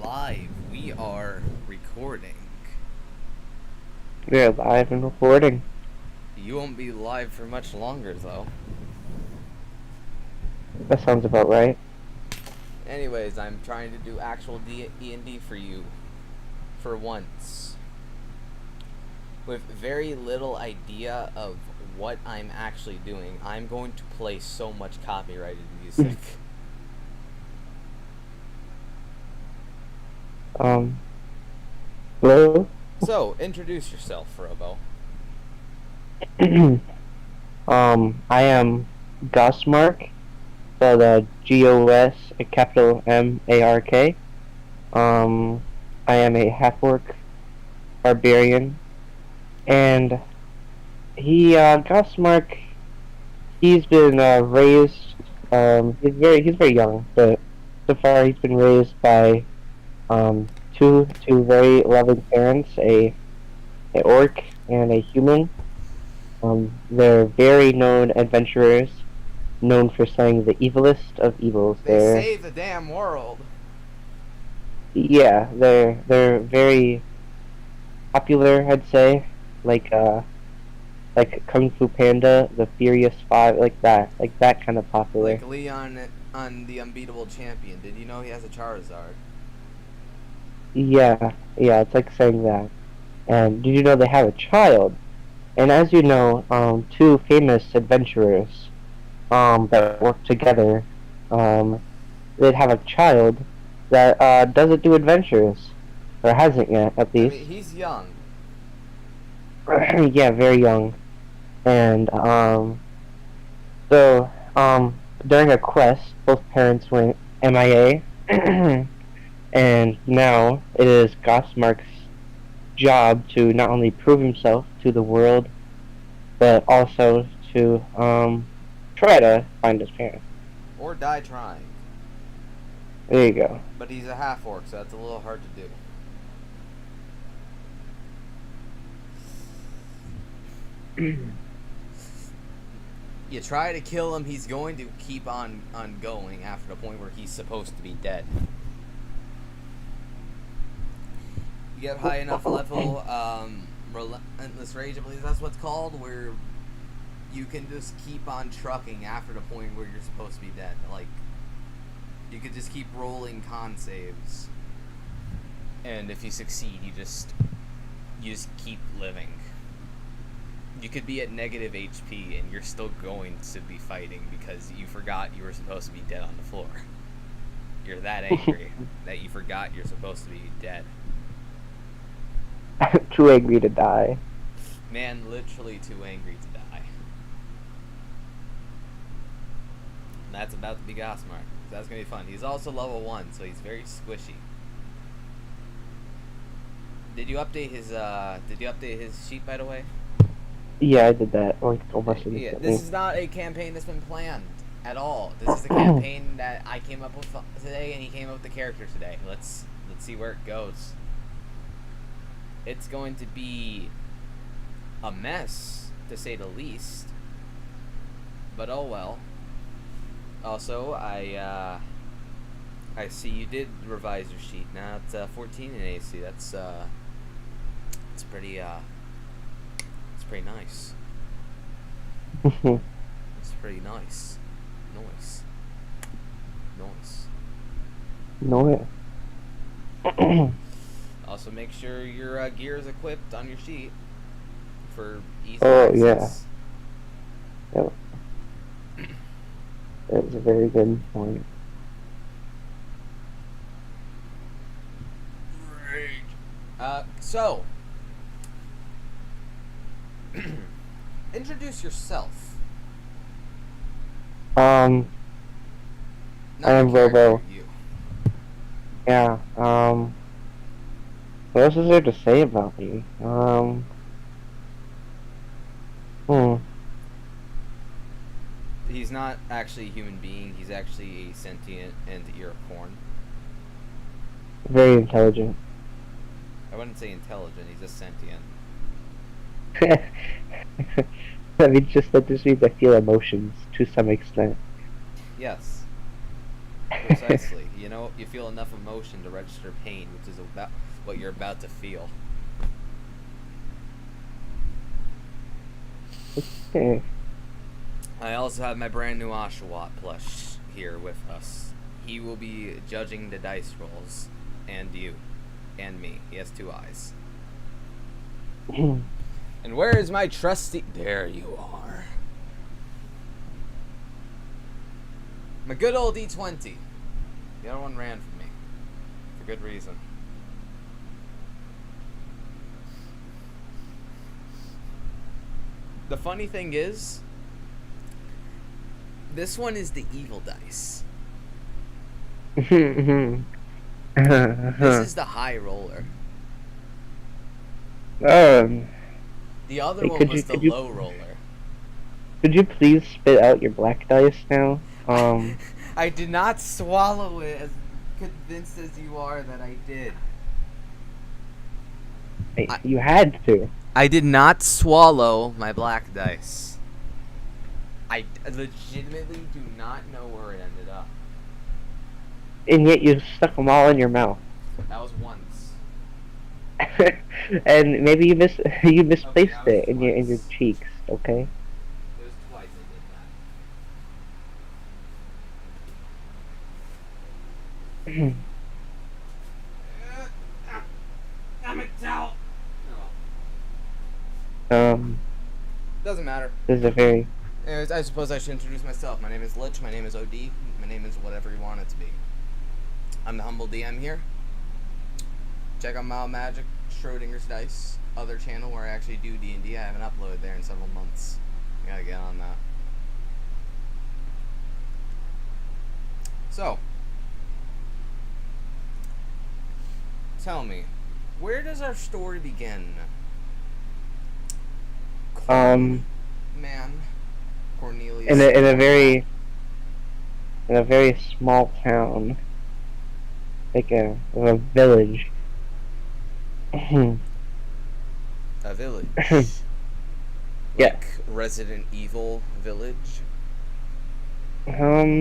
live. We are recording. We're live and recording. You won't be live for much longer, though. That sounds about right. Anyways, I'm trying to do actual D&D for you. For once. With very little idea of what I'm actually doing. I'm going to play so much copyrighted music. Hello? So, introduce yourself, ROBo. I am Gosmark, spelled G-O-S, a capital M-A-R-K. I am a half-orc barbarian, and Gosmark, he's been raised, he's very young, but so far he's been raised by, two very loving parents, a orc and a human. They're very known adventurers, known for slaying the evilest of evils. They save the damn world. Yeah, they're very popular, I'd say. Like Kung Fu Panda, the Furious Five, like that kind of popular. Like Leon on the Unbeatable Champion. Did you know he has a Charizard? Yeah, it's like saying that. And did you know they have a child? And as you know, two famous adventurers that work together, they'd have a child that doesn't do adventures, or hasn't yet, at least. I mean, he's young. Yeah, very young. And so during a quest, both parents went MIA, and now it is Gosmark's job to not only prove himself to the world, but also to try to find his parents. Or die trying. There you go. But he's a half-orc, so that's a little hard to do. You try to kill him, he's going to keep on going after the point where he's supposed to be dead. You get high enough level, Relentless Rage, I believe that's what's called, where you can just keep on trucking after the point where you're supposed to be dead. Like, you could just keep rolling con saves, and if you succeed, you just keep living. You could be at negative HP, and you're still going to be fighting because you forgot you were supposed to be dead on the floor. You're that angry that you forgot you're supposed to be dead. Too angry to die. Man, literally too angry to die. And that's about to be Gosmark. That's gonna be fun. He's also level 1, so he's very squishy. Did you update his sheet, by the way? Yeah, I did that like almost Yeah, instantly. this is not a campaign that's been planned at all. This is a campaign that I came up with today, and he came up with the character today. Let's see where it goes. It's going to be a mess, to say the least. But oh well. Also, I see you did revise your sheet. Now it's 14 in AC. It's pretty nice. It's pretty nice. No. Also, make sure your gear is equipped on your sheet for easy Yeah. access. Yep. That was a very good point. So, introduce yourself. I am ROBo. You. Yeah, what else is there to say about me? He's not actually a human being. He's actually a sentient and unicorn. Very intelligent. I wouldn't say intelligent. He's just sentient. I mean, that just means I feel emotions to some extent. Yes. Precisely. You know, you feel enough emotion to register pain, which is about what you're about to feel. Okay. I also have my brand new Oshawott plush here with us. He will be judging the dice rolls, and you, and me. He has 2 eyes. And where is my trusty... There you are. My good old D20. The other one ran from me. For good reason. The funny thing is, this one is the evil dice. This is the high roller. The other hey, one was the low roller. Could you please spit out your black dice now? I did not swallow it, as convinced as you are that I did. You had to. I did not swallow my black dice. I legitimately do not know where it ended up. And yet you stuck them all in your mouth. That was once. And maybe you misplaced okay, it in your cheeks. Okay. It was twice I did that. I'm a towel. Doesn't matter. This is a very... Anyways, I suppose I should introduce myself. My name is Lich, my name is OD, my name is whatever you want it to be. I'm the humble DM here. Check out Mild Magic, Schrodinger's Dice, other channel where I actually do D&D. I haven't uploaded there in several months. I gotta get on that. So, tell me, where does our story begin? Man, Cornelius. in a very small town, like a village. A village. Yeah. Like Resident Evil village. No.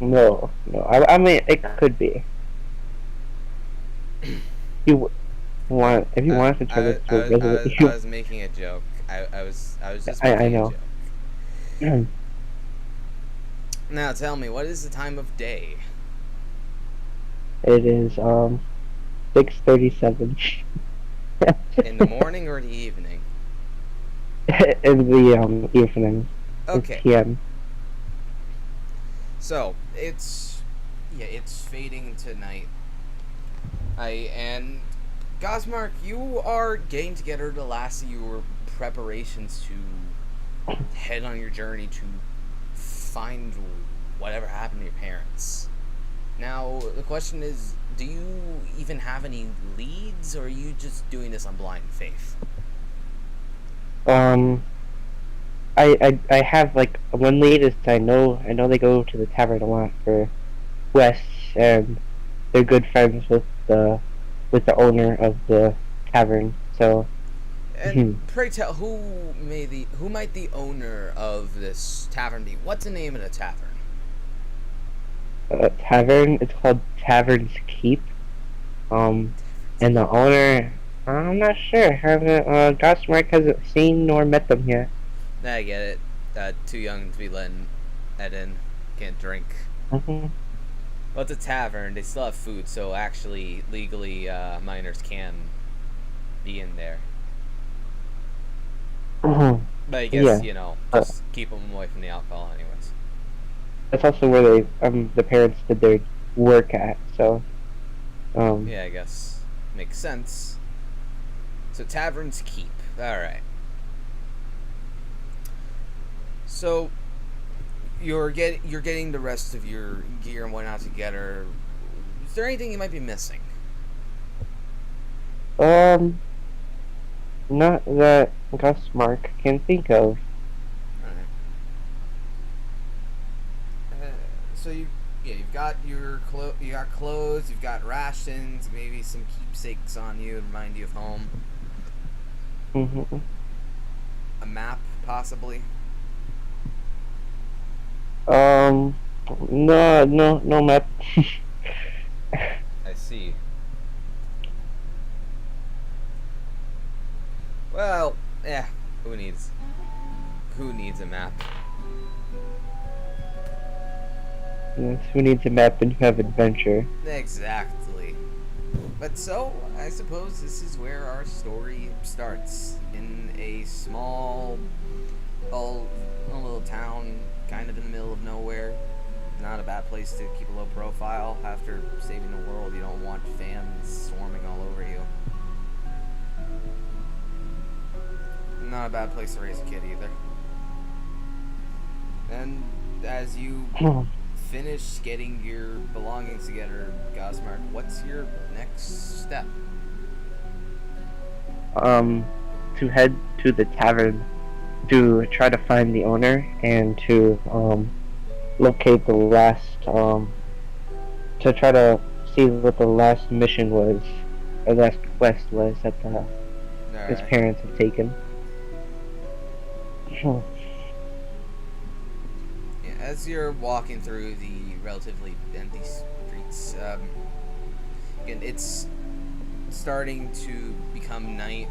No. I mean, it could be. If you wanted to turn it to a Resident Evil. I was making a joke. I was just I making know. a joke. Now tell me, what is the time of day? It is 6:37. In the morning or the evening? In the evening. Okay. PM. So it's fading to night. And Gosmark, you are getting together the last of your preparations to head on your journey to find whatever happened to your parents. Now, the question is, do you even have any leads, or are you just doing this on blind faith? I have like one lead is I know they go to the tavern a lot for West, and they're good friends with the owner of the tavern. So. And pray tell, who might the owner of this tavern be? What's the name of the tavern? Tavern. It's called Tavern's Keep. And the owner, I'm not sure. Gosmark hasn't seen nor met them yet. I get it. Too young to be letting that in. Can't drink. Well, it's a tavern. They still have food, so actually, legally, minors can be in there. But I guess, just keep them away from the alcohol anyways. That's also where the parents did their work at, so. Yeah, I guess. Makes sense. So, Tavern's Keep. Alright. So, you're getting the rest of your gear and whatnot together. Is there anything you might be missing? Not that Gosmark can think of. Alright. So you've got you got clothes, you've got rations, maybe some keepsakes on you to remind you of home. A map, possibly? No, no map. I see. Well, yeah. Who needs a map? Yes, who needs a map when you have adventure? Exactly. But so, I suppose this is where our story starts. In a small, a little town, kind of in the middle of nowhere. Not a bad place to keep a low profile. After saving the world, you don't want fans swarming all over you. Not a bad place to raise a kid either. And as you finish getting your belongings together, Gosmark, what's your next step? To head to the tavern to try to find the owner and to locate the last to try to see what the last mission was, or last quest was that his parents have taken. Yeah, as you're walking through the relatively empty streets, again, it's starting to become night.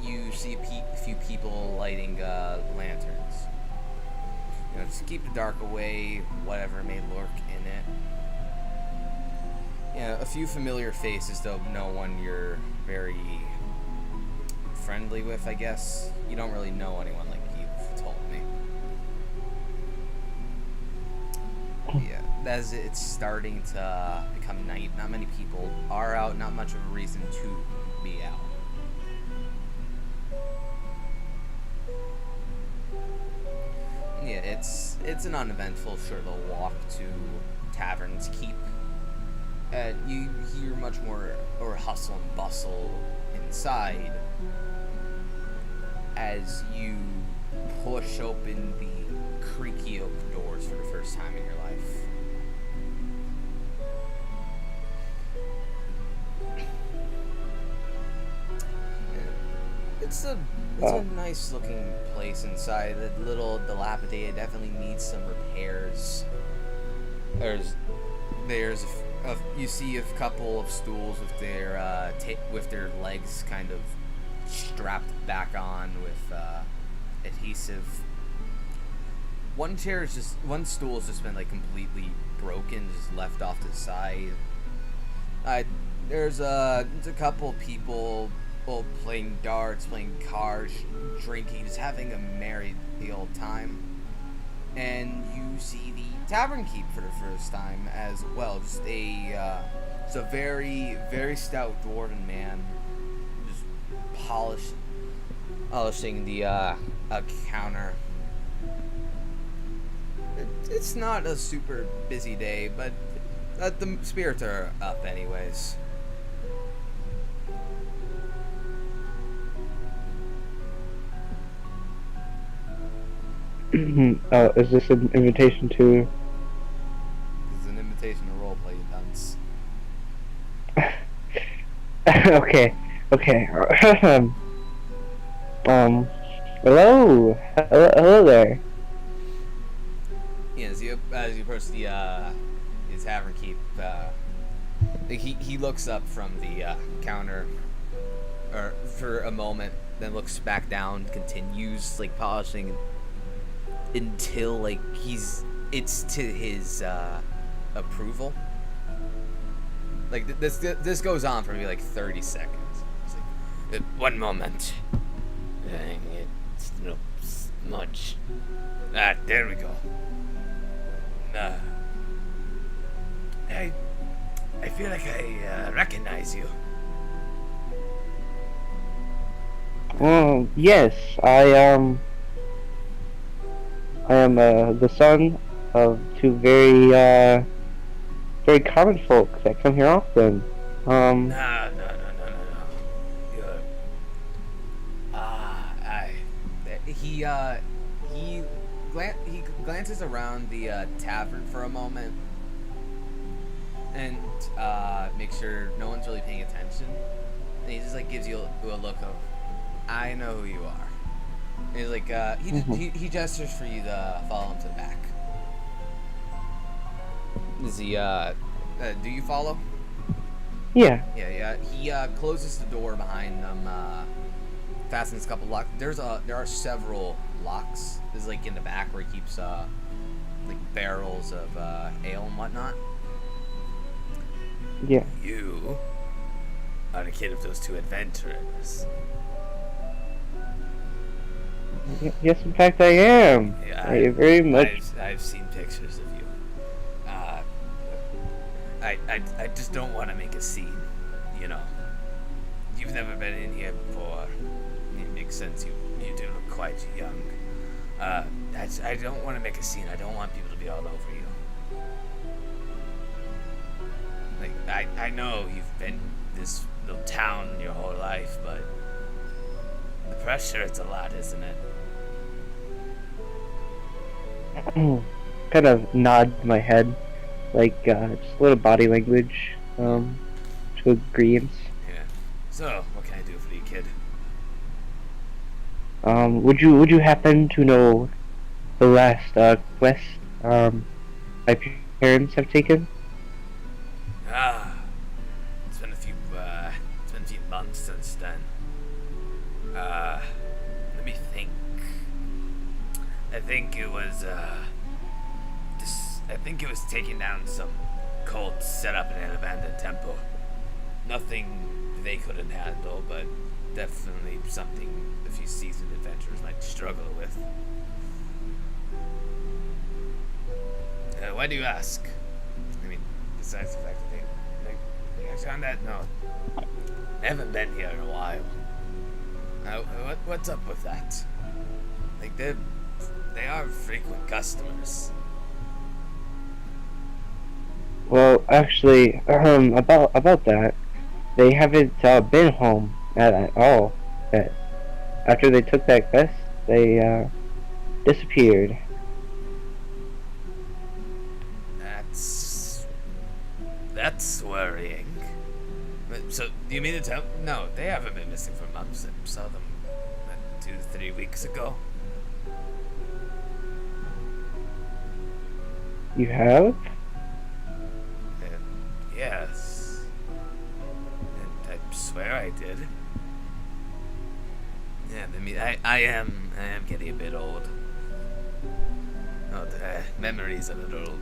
You see a few people lighting lanterns. You know, just keep the dark away, whatever may lurk in it. Yeah, a few familiar faces, though no one you're very friendly with, I guess. You don't really know anyone like you've told me. Yeah, as it's starting to become night, not many people are out, not much of a reason to be out. Yeah, it's an uneventful short little walk to Tavern's Keep. You hear much more or hustle and bustle inside as you push open the creaky oak doors for the first time in your life. It's a nice looking place inside. A little dilapidated, definitely needs some repairs. There's you see a couple of stools with their legs kind of strapped back on with adhesive. One stool has just been like completely broken, just left off to the side. There's a couple people playing darts, playing cards, drinking, just having a merry old time. And you see the Tavern Keep for the first time as well. Just a very, very stout dwarven man, just polishing the counter. It's not a super busy day, but the spirits are up anyways. Is this an invitation to? This is an invitation to roleplay, you dunce. Okay. Hello there. Yeah, as you approach the Tavern Keep, he looks up from the counter, or for a moment, then looks back down, continues like polishing until like it's to his approval. Like this goes on for maybe like 30 seconds. It's like, one moment. Dang, it's no smudge. There we go. I feel like I recognize you. Yes, I am the son of two very common folk that come here often. No. He glances around the tavern for a moment and makes sure no one's really paying attention. And he just like gives you a look of, I know who you are. He's like, he gestures for you to follow him to the back. Is he, do you follow? Yeah. Yeah. He closes the door behind them, fastens a couple locks. There are several locks. This is like in the back where he keeps like barrels of ale and whatnot. Yeah. You are the kid of those two adventurers. Yes, in fact, I am. Yeah, I very much. I've seen pictures of you. I just don't want to make a scene. You know, you've never been in here before. It makes sense. You do look quite young. I don't want to make a scene. I don't want people to be all over you. Like, I know you've been in this little town your whole life, but the pressure, it's a lot, isn't it? Kind of nod my head, like just a little body language to agreeance. Yeah. So, what can I do for you, kid? Would you happen to know the last quest my parents have taken? It's been a few months since then. Let me think. I think it was taking down some cults set up in an abandoned temple. Nothing they couldn't handle, but definitely something a few seasoned adventurers might struggle with. Why do you ask? I mean, besides the fact that I found that, no, I haven't been here in a while. What's up with that? Like, they are frequent customers. Well, actually, about that, they haven't been home at all. After they took that quest, they disappeared. That's worrying. So, do you mean to tell? No, they haven't been missing for months. I saw them 2-3 weeks ago. You have? Yes. And I swear I did. Yeah, I mean, I am getting a bit old. Oh, the memories are a little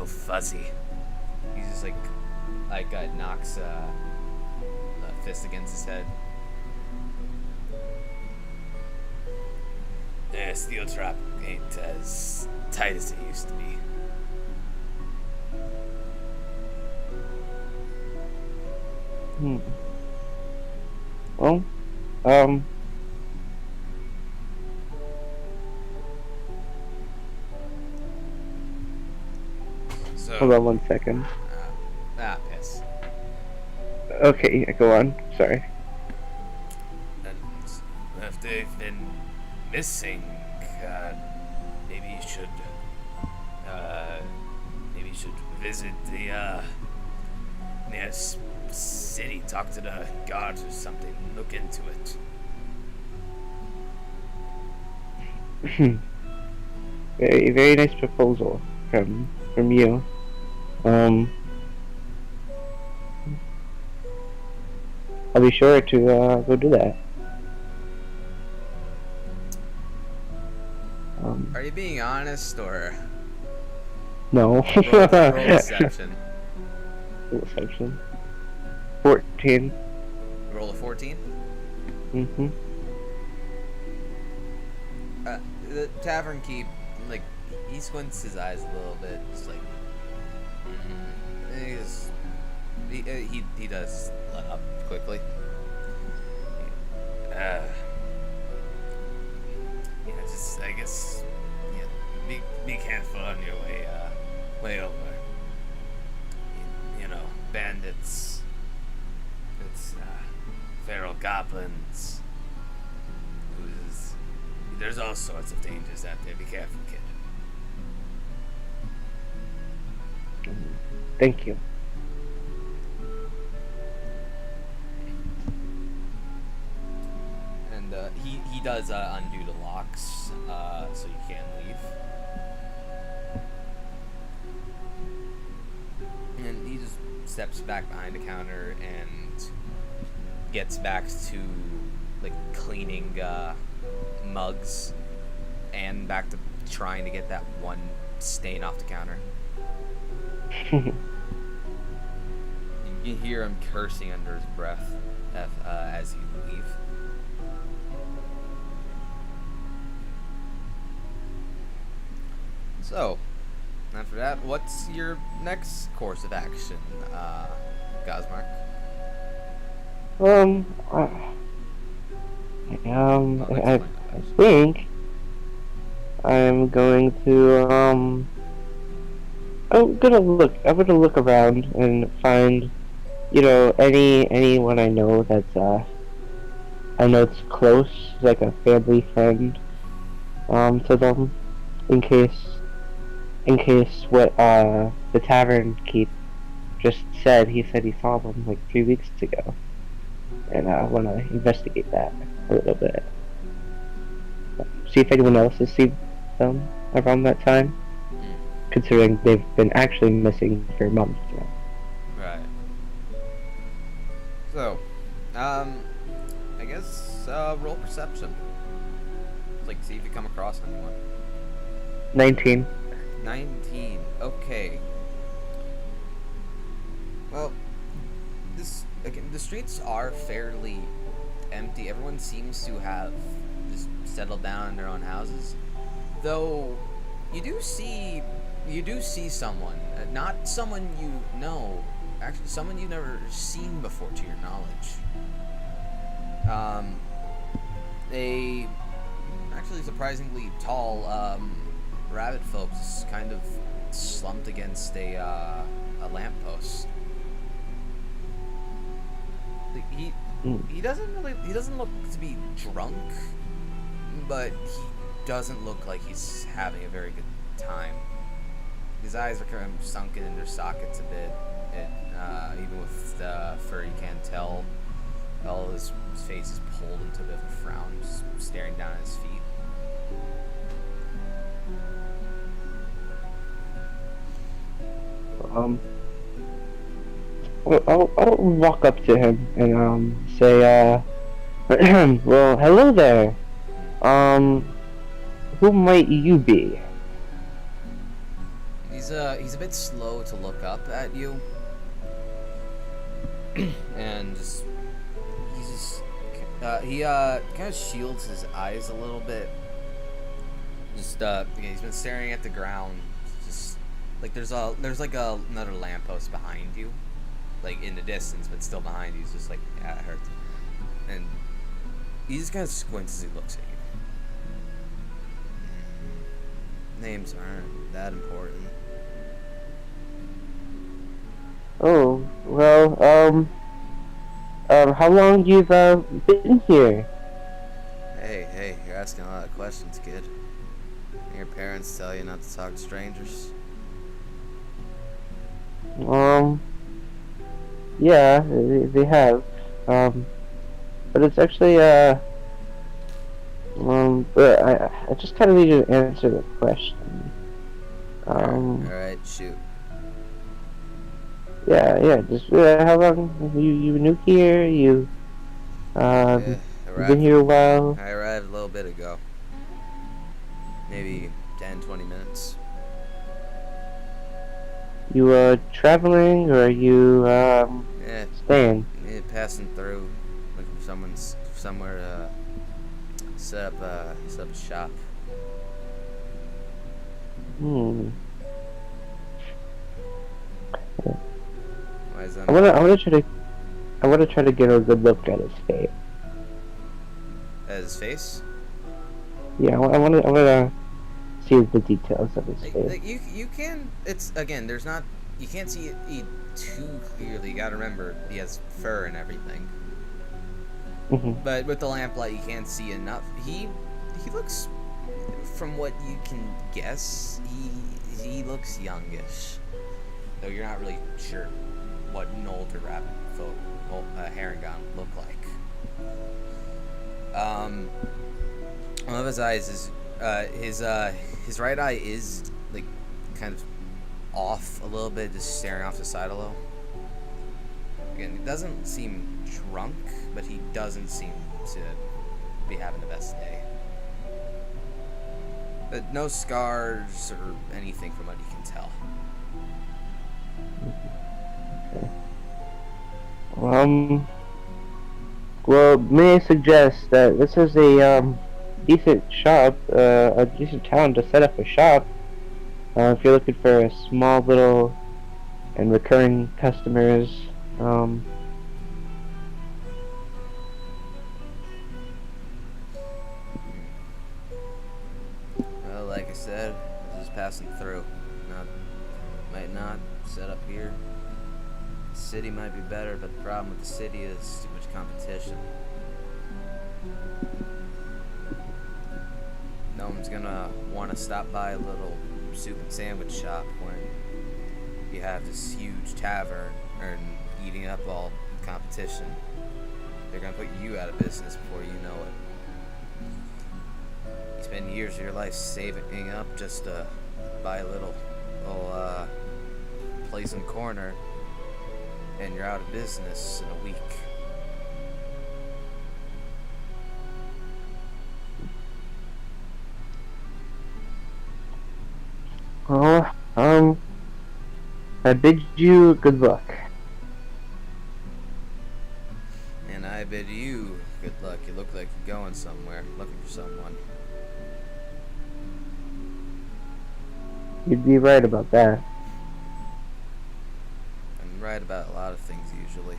fuzzy. He's just like knocks a fist against his head. Yeah, steel trap ain't as tight as it used to be. Well, So, hold on 1 second. Piss. Okay, yeah, go on. Sorry. And if they've been missing, maybe you should visit the nearest city, talk to the guards or something, look into it. Very, very nice proposal from you. I'll be sure to go do that. Are you being honest or No. roll deception? Deception. 14. Roll a 14. Mm-hmm. The tavern keep like he squints his eyes a little bit, just like he does let up quickly. Just I guess be careful on your way over. You know, bandits. It's feral goblins. There's all sorts of dangers out there. Be careful, kid. Thank you. And he does undo the so you can leave. And he just steps back behind the counter and gets back to like cleaning mugs and back to trying to get that one stain off the counter. You hear him cursing under his breath as you leave. So, after that, what's your next course of action, Gosmark? I think I'm going to, I'm gonna look around and find, anyone I know that's, I know it's close, like a family friend, to them, in case what, the Tavern keep just said. He said he saw them, like, 3 weeks ago. And I want to investigate that a little bit. See if anyone else has seen them around that time. Considering they've been actually missing for months now. Right. So, I guess, roll perception. Like, see if you come across anyone. 19. 19. Okay. Well, the streets are fairly empty. Everyone seems to have just settled down in their own houses. Though, you do see someone, not someone you know, actually someone you've never seen before to your knowledge. They actually surprisingly tall rabbit folks kind of slumped against a lamppost. He doesn't look to be drunk, but he doesn't look like he's having a very good time. His eyes are kind of sunken in their sockets a bit. Even with the fur, you can't tell. All his face is pulled into a bit of a frown, just staring down at his feet. I'll walk up to him and say, well, hello there. Who might you be? He's a bit slow to look up at you, and he kind of shields his eyes a little bit. He's been staring at the ground. Just like there's another lamppost behind you, like in the distance, but still behind you. He's just like, yeah, it hurts. And he just kind of squints as he looks at you. Names aren't that important. Oh, well, how long you've, been here? Hey, you're asking a lot of questions, kid. Your parents tell you not to talk to strangers. Yeah, they have, but it's actually, but I just kind of need you to answer the question. Alright, shoot. Yeah, just, how long, you new here, you've been here a while? I arrived a little bit ago. Maybe 10-20 minutes. You, traveling, or are you, staying? Yeah, passing through, looking for somewhere to set up a shop. Why is that? I wanna try to get a good look at his face. At his face? Yeah, I wanna see the details of his face. You can. It's again. There's not. You can't see it too clearly. You gotta remember he has fur and everything. But with the lamplight, you can't see enough. He looks, from what you can guess, he looks youngish. Though you're not really sure what an older rabbit Harengon would look like. One of his eyes is His right eye is like kind of off a little bit, just staring off the side a little. Again, he doesn't seem drunk, but he doesn't seem to be having the best day. But no scars or anything from what you can tell. Well, may I suggest that this is a decent shop, a decent town to set up a shop. If you're looking for a small little and recurring customers, Well, like I said, I was just passing through. Might not set up here. The city might be better, but the problem with the city is too much competition. No one's gonna want to stop by a little soup and sandwich shop when you have this huge tavern and eating up all the competition. They're gonna put you out of business before you know it. You spend years of your life saving up just to buy a little place in the corner, and you're out of business in a week. well, I bid you good luck. And I bid you good luck. You look like you're going somewhere, looking for someone. You'd be right about that. I'm right about a lot of things usually.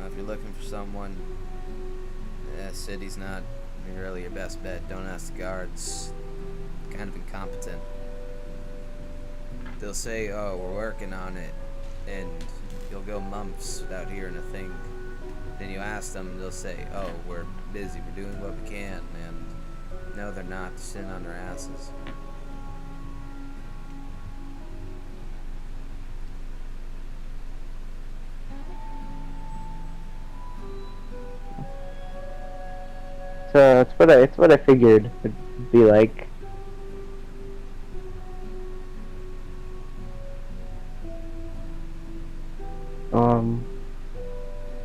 If you're looking for someone, city's not really your best bet. Don't ask the guards. Kind of incompetent. They'll say, "Oh, we're working on it," and you'll go months without hearing a thing. Then you ask them, they'll say, "Oh, we're busy. We're doing what we can," and no, they're not. They're sitting on their asses. So it's what I figured it'd be like.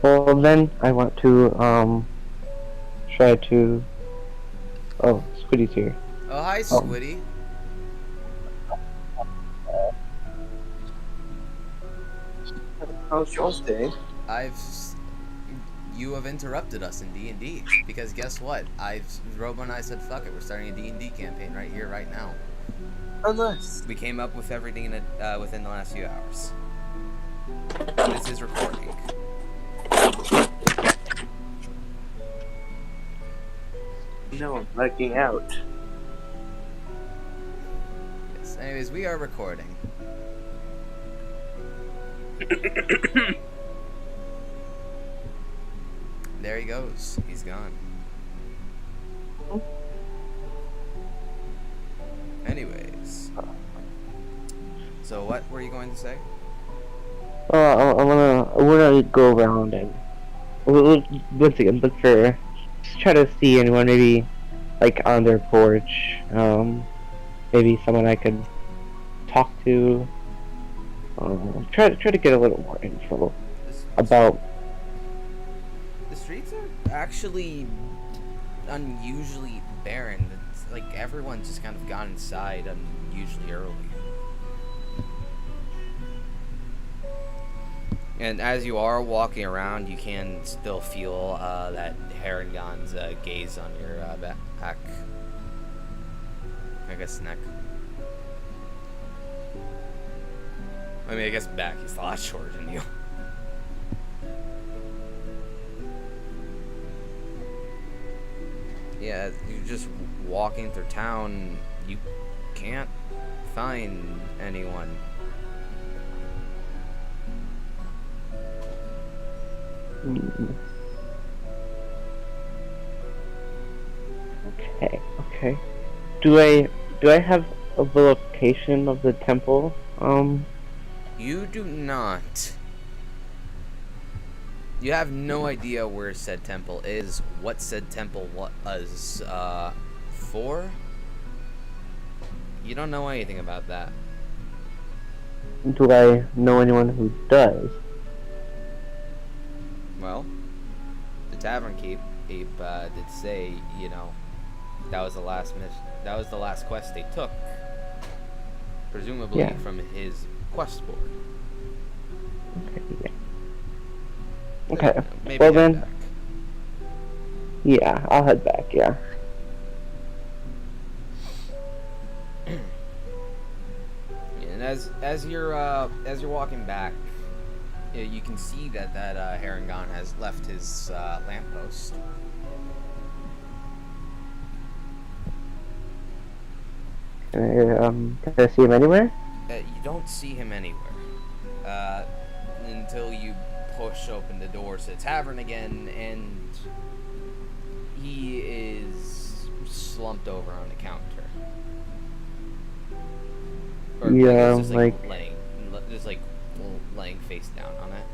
Well then I want to try to. Oh, Squiddy's here. Oh, hi, Squiddy. How's your day? You have interrupted us in D&D, because guess what? ROBo and I said, fuck it, we're starting a D&D campaign right here, right now. Oh, nice. We came up with everything within the last few hours. This is recording. No, I'm lagging out. Yes, anyways, we are recording. There he goes. He's gone. Anyways. So what were you going to say? I wanna go around and once again look for, just try to see anyone maybe like on their porch, maybe someone I could talk to. Try to get a little more info about. The streets are actually unusually barren. It's like everyone's just kind of gone inside unusually early. And as you are walking around, you can still feel that Harangon's gaze on your back. I guess neck. I mean, I guess back. He's a lot shorter than you. Yeah, you're just walking through town. You can't find anyone. Okay. Do I have a location of the temple? You do not. You have no idea where said temple is, what said temple was for. You don't know anything about that. Do I know anyone who does? Well, the Tavern Keep did say, you know, that was the last that was the last quest they took, presumably from his quest board. Okay. Yeah. Okay. Maybe well head then. back. Yeah, I'll head back. Yeah. And as you're walking back, you can see that Harangon has left his lamppost. Can I see him anywhere? You don't see him anywhere until you push open the doors to the tavern again, and he is slumped over on the counter. Or Yeah, just laying face down on it.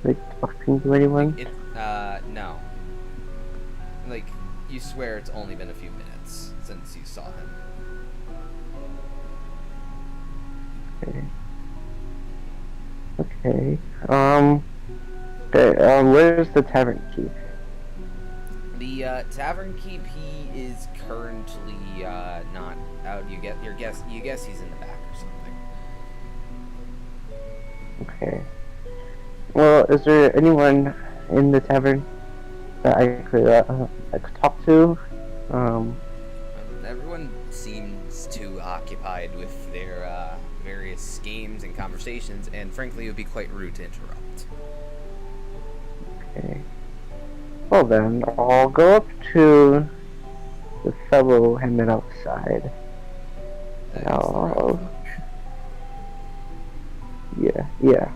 Like talking to anyone? No. Like, you swear it's only been a few minutes since you saw him. Okay. Okay. Where's the Tavern Keep? The Tavern Keep, he is currently not out. You guess he's in the back or something. Okay. Well, is there anyone in the tavern that I could talk to? Everyone seems too occupied with their various games and conversations, and frankly, it would be quite rude to interrupt. Okay. Well then, I'll go up to the fellow him outside. Yeah.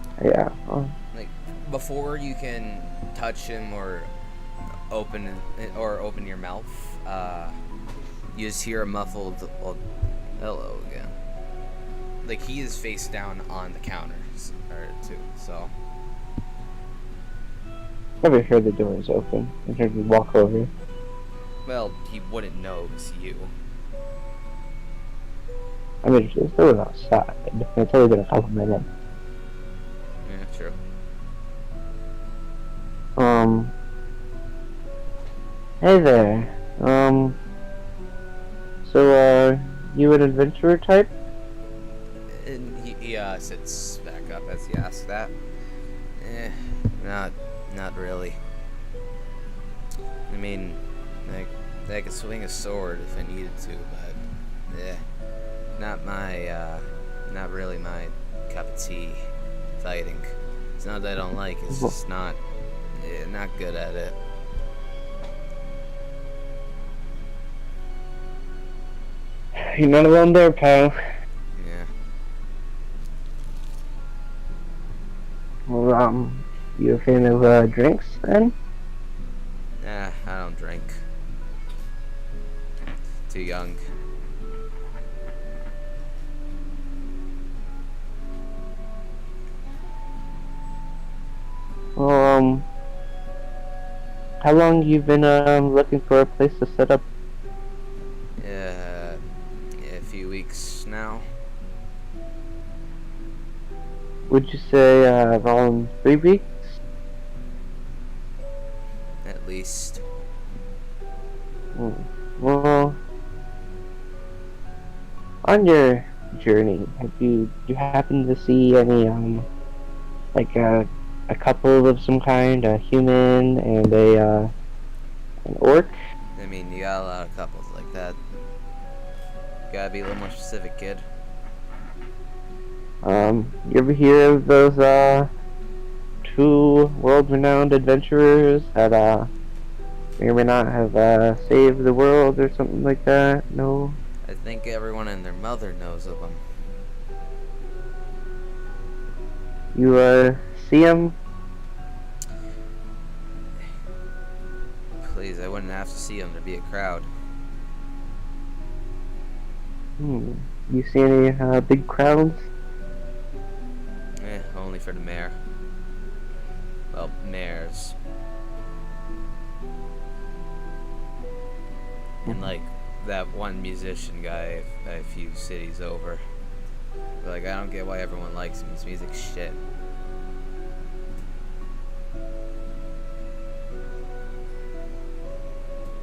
Like, before you can touch him or open your mouth, you just hear a muffled hello again. Like, he is face down on the counters too. So Never heard the doors open. I heard you walk over. well, he wouldn't know it was you. I mean, it's still outside. It's only been a couple minutes. Yeah, true. Hey there. So, you an adventurer type? And he sits back up as he asks that. Not really. I mean, I could swing a sword if I needed to, but not really my cup of tea. Fighting. It's not that I don't like. It's just not good at it. You're not alone there, pal. Yeah. Well, you a fan of drinks then? Nah, I don't drink. Too young. Well, how long you been looking for a place to set up? Yeah, a few weeks now. Would you say around 3 weeks? At least. Well, on your journey, have you happened to see any like a couple of some kind, a human and an orc? I mean, you got a lot of couples like that. Gotta be a little more specific, kid. You ever hear of those two world-renowned adventurers that may or may not have saved the world or something like that? No? I think everyone and their mother knows of them. You see them? Please, I wouldn't have to see them to be a crowd. You see any big crowds? Only for the mayor. well, mayors. And like that one musician guy a few cities over. Like, I don't get why everyone likes him. His music's shit.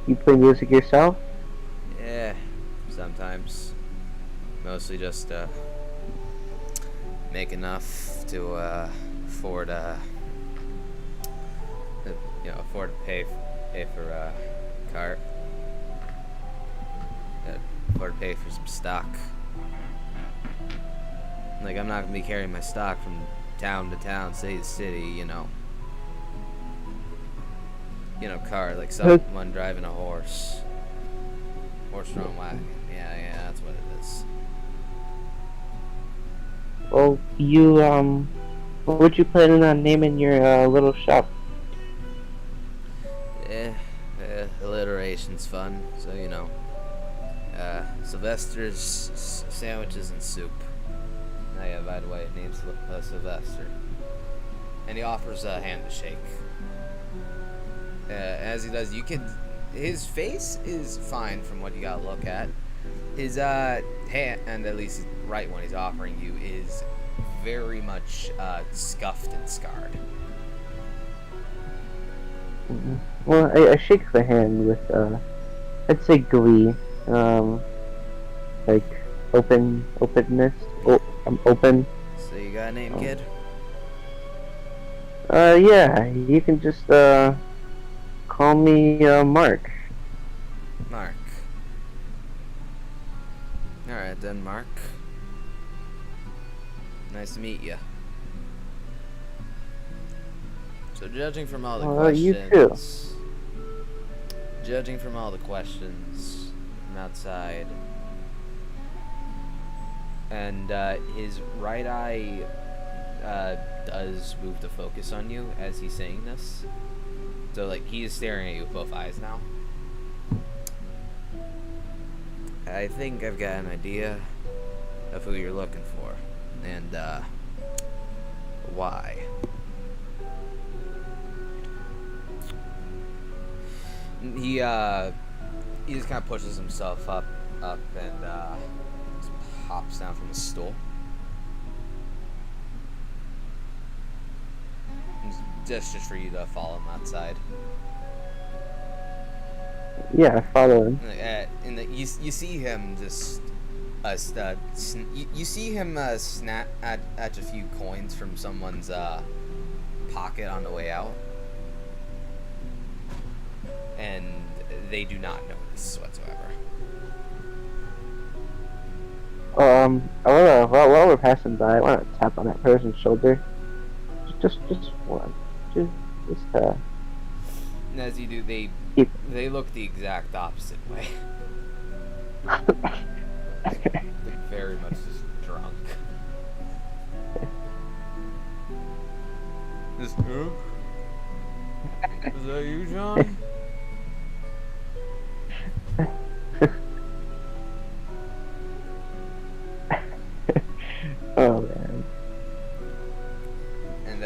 You play music yourself? Yeah, sometimes. Mostly just make enough to afford afford to pay for cart. Afford to pay for some stock. Like, I'm not gonna be carrying my stock from town to town, city to city, you know, car, like someone driving a horse-drawn wagon. Yeah, that's what it is. Well, what would you planning on naming your little shop? Alliteration's fun, so, Sylvester's Sandwiches and Soup. Oh yeah, by the way, his name's Sylvester. And he offers a hand to shake. As he does, his face is fine from what you gotta look at. His hand, and at least his right one he's offering you, is very much scuffed and scarred. Well, I shake the hand with, I'd say glee. Like, openness. I'm open. So you got a name, kid? Yeah, you can just, call me, Mark. Mark. Alright then, Mark. Nice to meet you. So judging from all the questions... You too. Judging from all the questions from outside... And his right eye does move to focus on you as he's saying this. So, like, he is staring at you with both eyes now. I think I've got an idea of who you're looking for. And, why. He just kind of pushes himself up and, hops down from his stool. Just for you to follow him outside. Yeah, I follow him. You see him just you see him snap at a few coins from someone's pocket on the way out, and they do not notice whatsoever. While we're passing by, I want to tap on that person's shoulder. Just one. And as you do, they look the exact opposite way. They're very much just drunk. Is that you, John? Oh man. And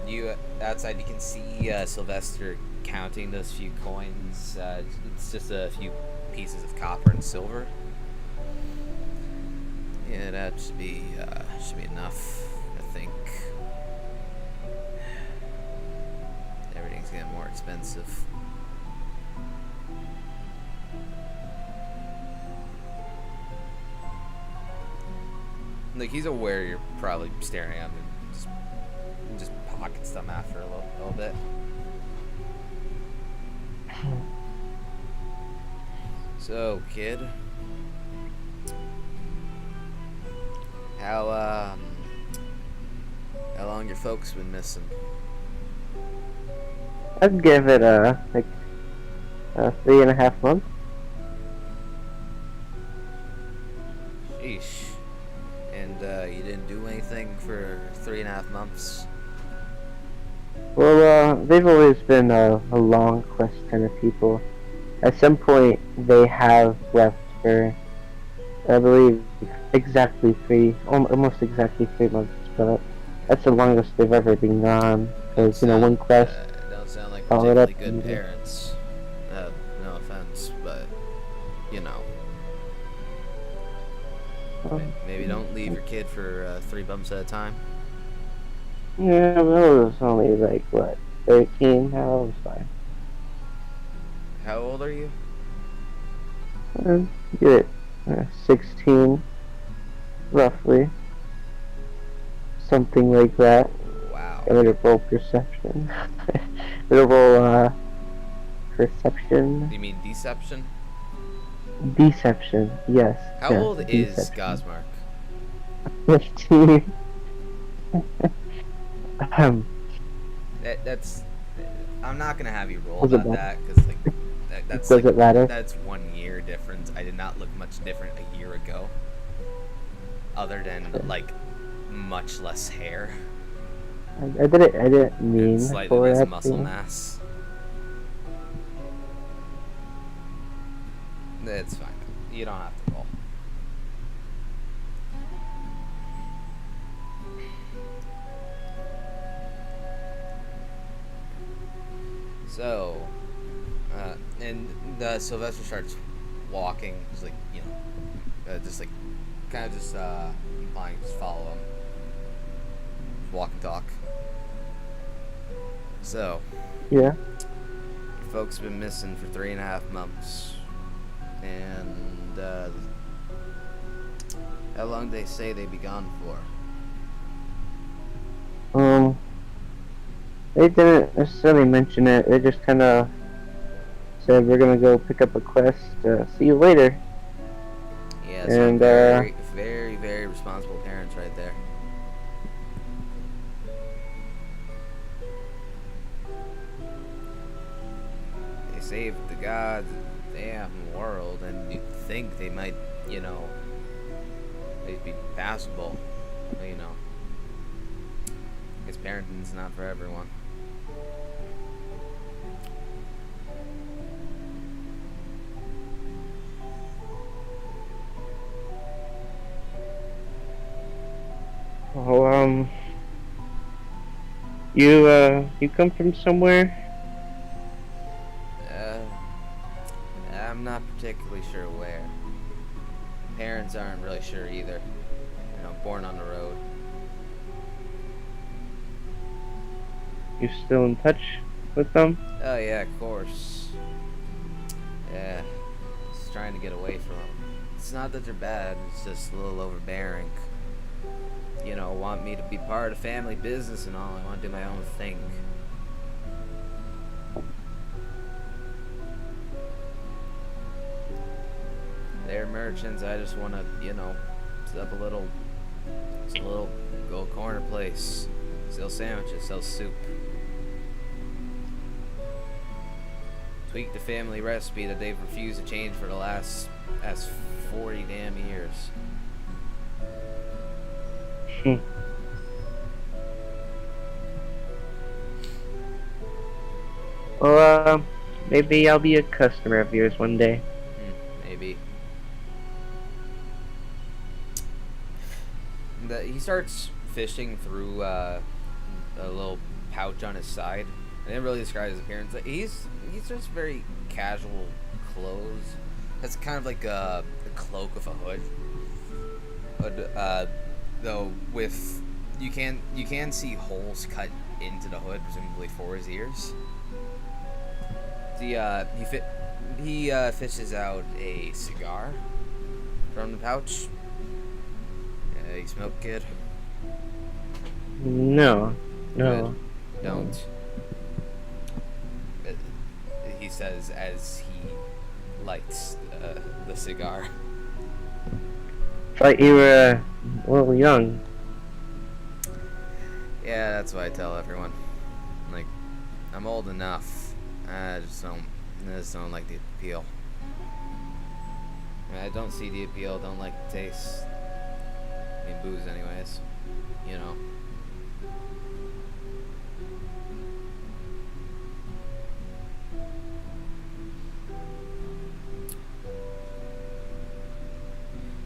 you outside, you can see Sylvester counting those few coins. It's just a few pieces of copper and silver. Yeah, that should be enough, I think. Everything's getting more expensive. Like, he's aware you're probably staring at him and just pockets them after a little bit. So, kid, how long your folks been missing? I'd give it 3.5 months. Sheesh. And you didn't do anything for 3.5 months? Well, they've always been a long quest kind of people. At some point, they have left for, I believe, almost exactly 3 months, but that's the longest they've ever been gone. Because, you know, one quest, Don't sound like follow it up. particularly good parents. No offense, but you know, maybe don't leave your kid for 3 bumps at a time. Yeah, Will was only like, what, 13? That was fine. How old are you? Get it, 16, roughly. Something like that. Wow. A little roll perception. Little perception. You mean deception? Deception, yes. How yes, old is deception. Gosmark? 15. That's. I'm not gonna have you roll Does it on matter? that because that's Does it matter? That's 1 year difference. I did not look much different a year ago, other than like much less hair. I didn't mean And slightly for less that. muscle mass. It's fine. You don't have to roll. So, and Sylvester starts walking, just like, you know, just like, kind of just implying, just follow him. Walk and talk. So, Yeah. your folks have been missing for 3.5 months. And, how long they say they be gone for? They didn't necessarily mention it. They just kind of said we're gonna go pick up a quest. See you later. Yeah, And, very, very, very responsible parents right there. They saved the gods damn world, and you'd think they might, you know, they'd be passable. But, you know, I guess parenting's not for everyone. Oh, you come from somewhere? I'm not particularly sure where. Parents aren't really sure either. You know, born on the road. You still in touch with them? Oh yeah, of course. Yeah, just trying to get away from them. It's not that they're bad, it's just a little overbearing. You know, want me to be part of family business and all. I want to do my own thing. They're merchants. I just want to, you know, set up a little gold corner place. Sell sandwiches, sell soup. Tweak the family recipe that they've refused to change for the last 40 damn years. Well, maybe I'll be a customer of yours one day. Maybe. He starts fishing through a little pouch on his side. I didn't really describe his appearance. He's just very casual clothes. That's kind of like a cloak with a hood. But though with you can see holes cut into the hood, presumably for his ears. He fishes out a cigar from the pouch. You smoke, kid? No. Good. Don't. He says as he lights the cigar. Thought you were a little young. Yeah, that's what I tell everyone. Like, I'm old enough. I just don't like the appeal. I mean, I don't see the appeal, don't like the taste. I mean, booze anyways. You know.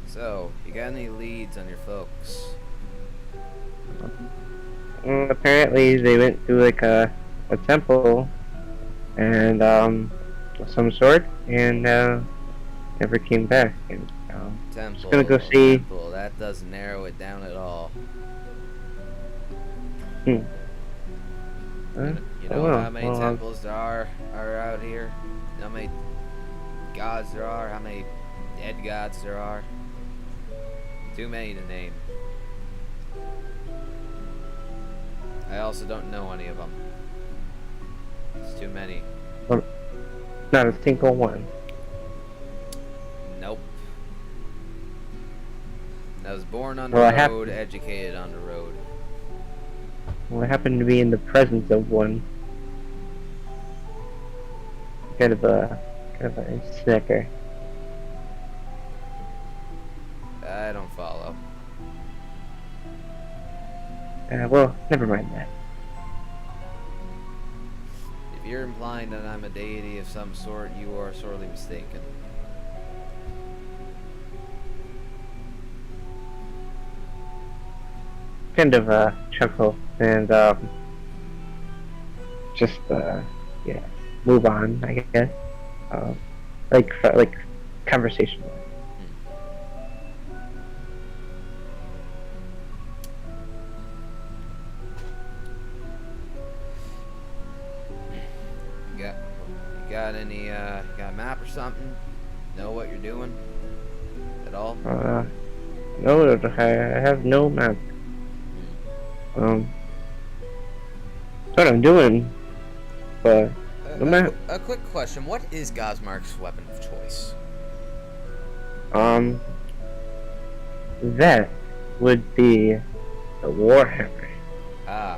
So, you got any leads on your folks? Apparently they went to like a temple and of some sort and never came back. And just gonna go see. Temple. That doesn't narrow it down at all. Hmm. You know how many temples there are out here? How many gods there are? How many dead gods there are? Too many to name. I also don't know any of them. It's too many. Not a single one. Nope. I was born on the road, educated on the road. Well, I happen to be in the presence of one. Kind of a snacker. I don't follow. Well, never mind that. If you're implying that I'm a deity of some sort, you are sorely mistaken. Kind of chuckle and just yeah, move on, I guess. Like conversation. Got any got a map or something? Know what you're doing at all? No, I have no map. What I'm doing, but no map. A quick question: what is Gosmark's weapon of choice? That would be the Warhammer. Ah,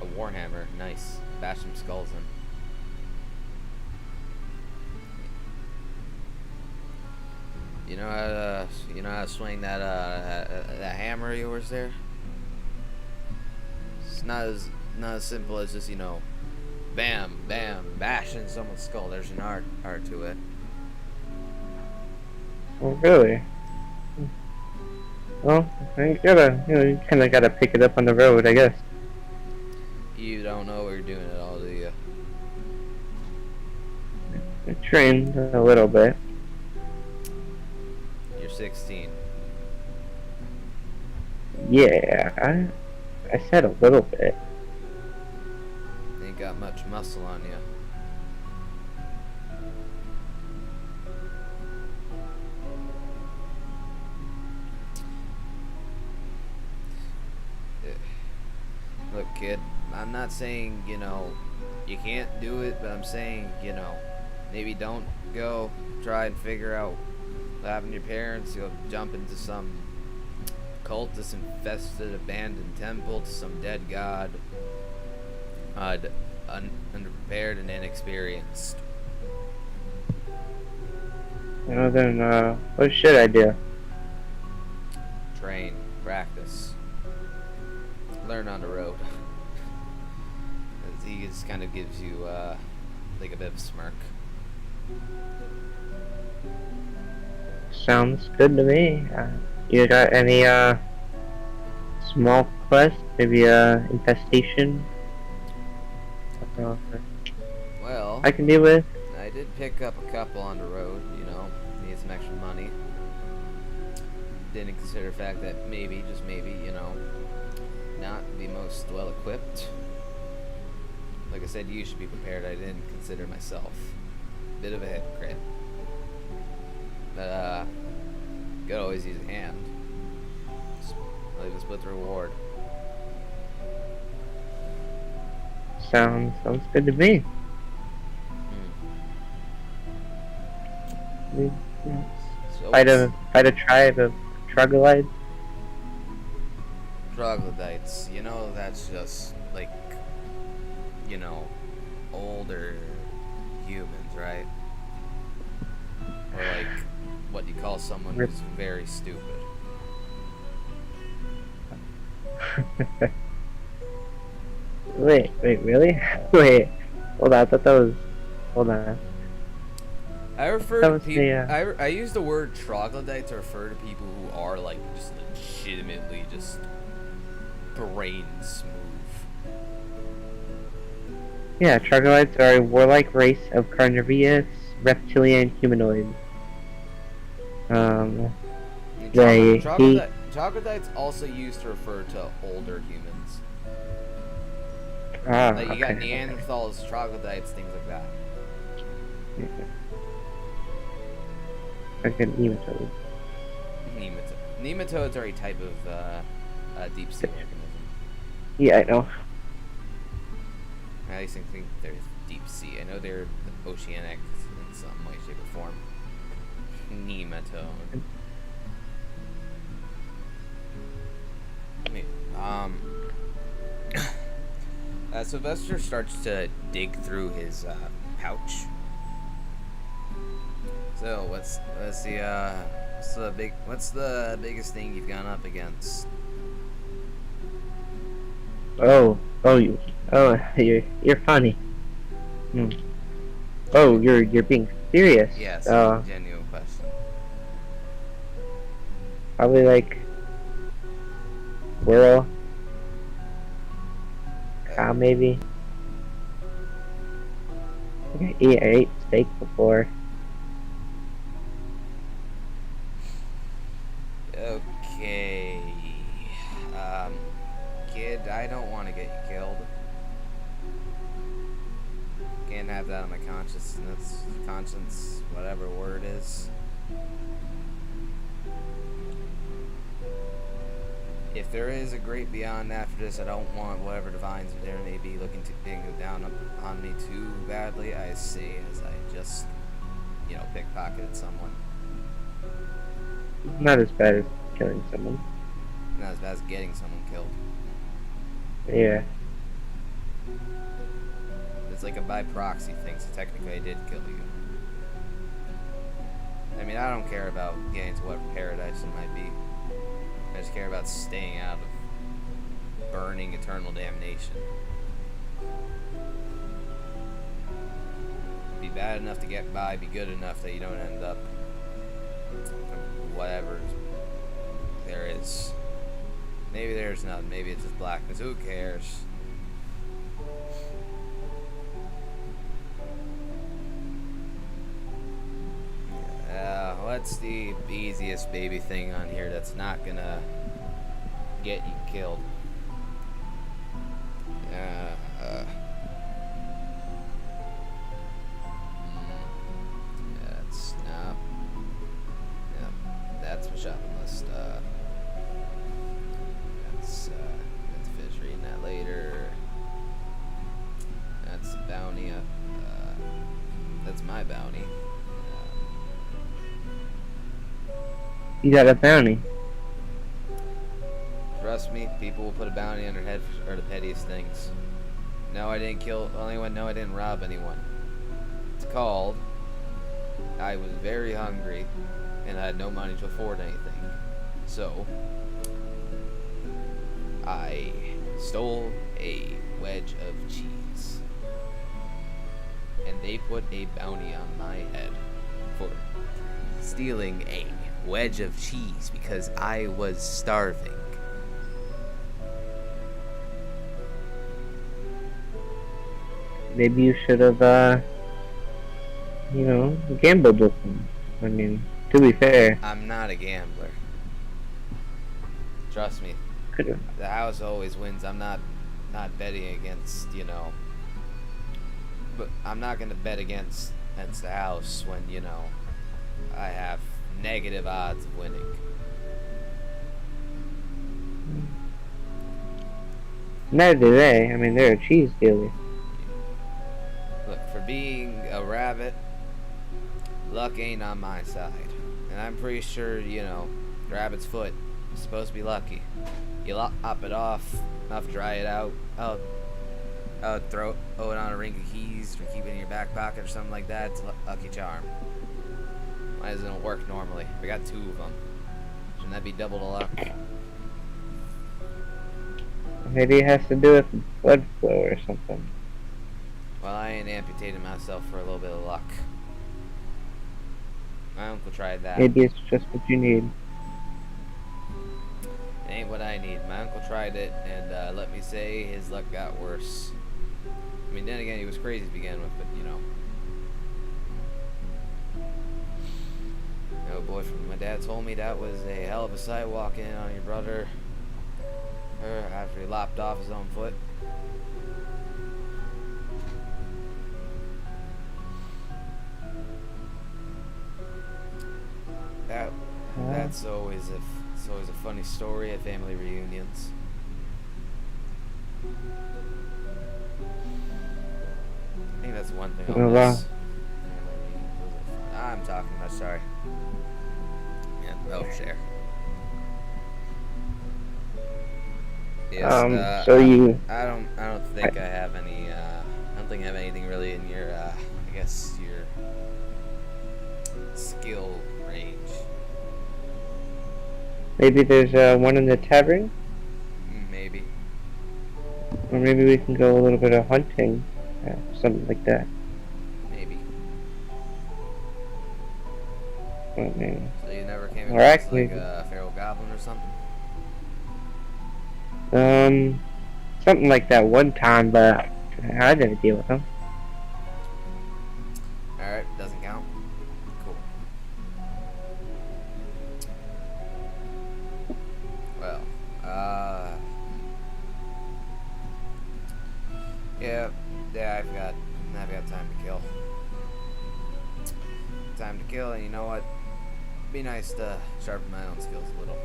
a Warhammer. Nice. Bash some skulls in. You know how to swing that that hammer of yours there? It's not as simple as just, bam, bam, bashing someone's skull. There's an art to it. Oh, really? Well, you kind of gotta pick it up on the road, I guess. You don't know what you're doing at all, do you? I trained a little bit. You're 16. Yeah, I said a little bit. Ain't got much muscle on you. Look, kid, I'm not saying, you can't do it, but I'm saying, maybe don't go try and figure out what happened to your parents. You'll jump into some cultist infested abandoned temple to some dead god, unprepared and inexperienced. Then what should I do? Train, practice, learn on the road. He just kind of gives you like a bit of a smirk. Sounds good to me. You got any small quest? Maybe infestation? Well, I can deal with. I did pick up a couple on the road. Need some extra money. Didn't consider the fact that maybe, just maybe, not the most well equipped. Like I said, you should be prepared. I didn't consider myself. Bit of a hypocrite. But, could always use a hand. I'll even split the reward. Sounds good to me. So Fight a tribe of Troglodytes. Troglodytes. That's just, like, older humans, right? Or, like, what you call someone who's very stupid. Wait, really? Wait, hold on, I thought that was... Hold on. I refer to people... I use the word troglodyte to refer to people who are, like, just legitimately just brain smooth. Yeah, Troglodytes are a warlike race of carnivorous reptilian humanoids. They eat. Troglodyte's also used to refer to older humans. Ah, Like, you got okay. Neanderthals, Troglodytes, things like that. Like a nematode. Nematodes are a type of deep sea organism. Yeah, I know. I at least think they're deep sea. I know they're oceanic in some way, shape, or form. Nematode. Sylvester starts to dig through his pouch. So what's the biggest thing you've gone up against? You're funny. Oh, you're being serious. Yes, a genuine question. Probably like squirrel, cow maybe. I ate steak before. Okay. Kid, I don't want to get you killed. Can't have that on my conscience, whatever word is. If there is a great beyond after this, I don't want whatever divines there may be looking to bring down on me too badly. I say as I just, pickpocketed someone. Not as bad as killing someone. Not as bad as getting someone killed. Yeah. It's like a by proxy thing, so technically I did kill you. I mean, I don't care about getting to what paradise it might be. I just care about staying out of burning eternal damnation. Be bad enough to get by, be good enough that you don't end up whatever there is. Maybe there's nothing, maybe it's just blackness, who cares? What's the easiest baby thing on here that's not gonna get you killed? That's no. Yeah, that's my shopping list. That's fish. Reading that later. That's the bounty. That's my bounty. You got a bounty. Trust me, people will put a bounty on their head for the pettiest things. No, I didn't kill anyone. No, I didn't rob anyone. It's called, I was very hungry, and I had no money to afford anything. So, I stole a wedge of cheese. And they put a bounty on my head for stealing a wedge of cheese because I was starving. Maybe you should have, gambled with them. I mean, to be fair. I'm not a gambler. Trust me. Could've. The house always wins. I'm not betting against, but I'm not gonna bet against the house when, I have negative odds of winning. Neither do they. I mean, they're a cheese dealer. Look, for being a rabbit, luck ain't on my side. And I'm pretty sure, rabbit's foot is supposed to be lucky. You lop it off, enough dry it out, throw it on a ring of keys or keep it in your back pocket or something like that. It's a lucky charm. Why doesn't it work normally? We got 2 of them. Shouldn't that be double the luck? Maybe it has to do with blood flow or something. Well, I ain't amputated myself for a little bit of luck. My uncle tried that. Maybe it's just what you need. ain't what I need. My uncle tried it, and let me say, his luck got worse. I mean, then again, he was crazy to begin with, but you know. Oh boy, my dad told me that was a hell of a sight walking in on your brother after he lopped off his own foot. That's always a funny story at family reunions. I think that's one thing I'll miss. I'm talking much, sorry. Yeah, I'll share. Yes, so you... I don't think I have any, I don't think I have anything really in your, I guess, your skill range. Maybe there's one in the tavern? Maybe. Or maybe we can go a little bit of hunting. Something like that. Maybe. Oh, man. So you never came Or across actually, like a feral goblin or something? something like that one time, but I didn't deal with them. Alright, doesn't count. Cool. Well, yeah, I've got time to kill. Time to kill, and you know what? Be nice to sharpen my own skills a little.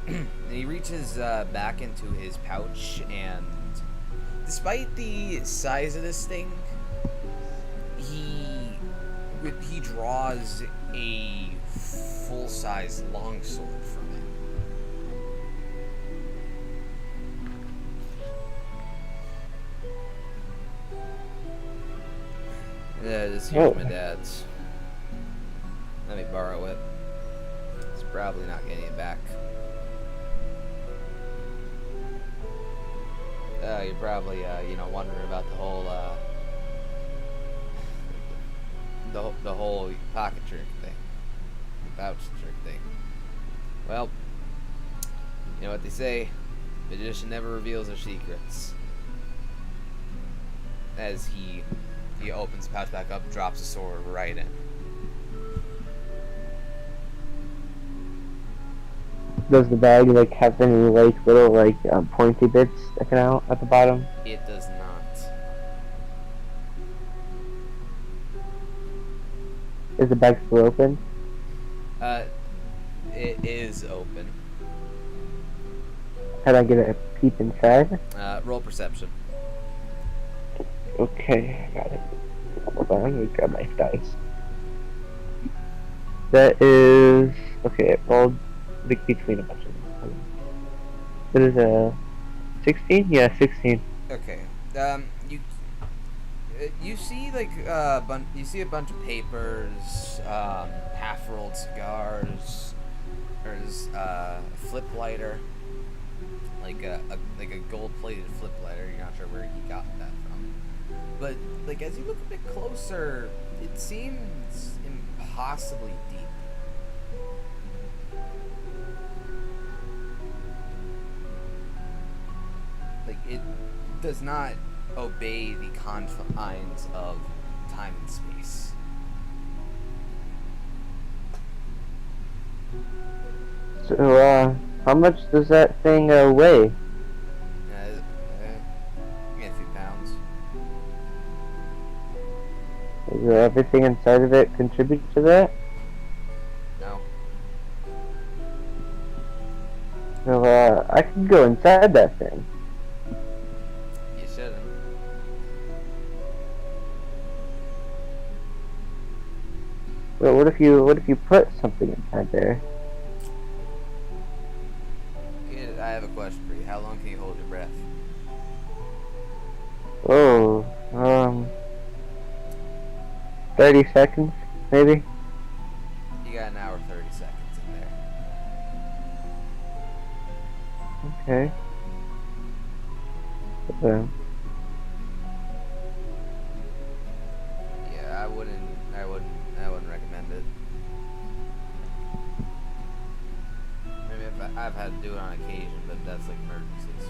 And he reaches back into his pouch, and despite the size of this thing, he draws a full-size longsword from it. Yeah, this here's my dad's. Let me borrow it. He's probably not getting it back. You're probably, wondering about the whole, the whole pocket trick thing, the pouch trick thing. Well, you know what they say: magician never reveals their secrets. As he opens the pouch back up, drops the sword right in. Does the bag like have any like little like pointy bits sticking out at the bottom? It does not. Is the bag still open? It is open. Can I get a peep inside? Roll perception. Okay, I got it. Hold on, let me grab my dice. That is... okay, it rolled between a bunch of them. That is a 16? Yeah, 16. Okay. You see like you see a bunch of papers, half-rolled cigars. There's a flip lighter, like a gold-plated flip lighter. You're not sure where he got that from, but like as you look a bit closer, it seems impossibly deep. Like, it does not obey the confines of time and space. So, how much does that thing weigh? A few pounds. Does everything inside of it contribute to that? No. So, I can go inside that thing. You shouldn't. Well, what if you put something inside there? I have a question for you. How long can you hold your breath? Oh, 30 seconds, maybe? You got an hour 30 seconds in there. Okay. Yeah, I wouldn't recommend it. Maybe I've had to do it on occasion, but that's like emergencies.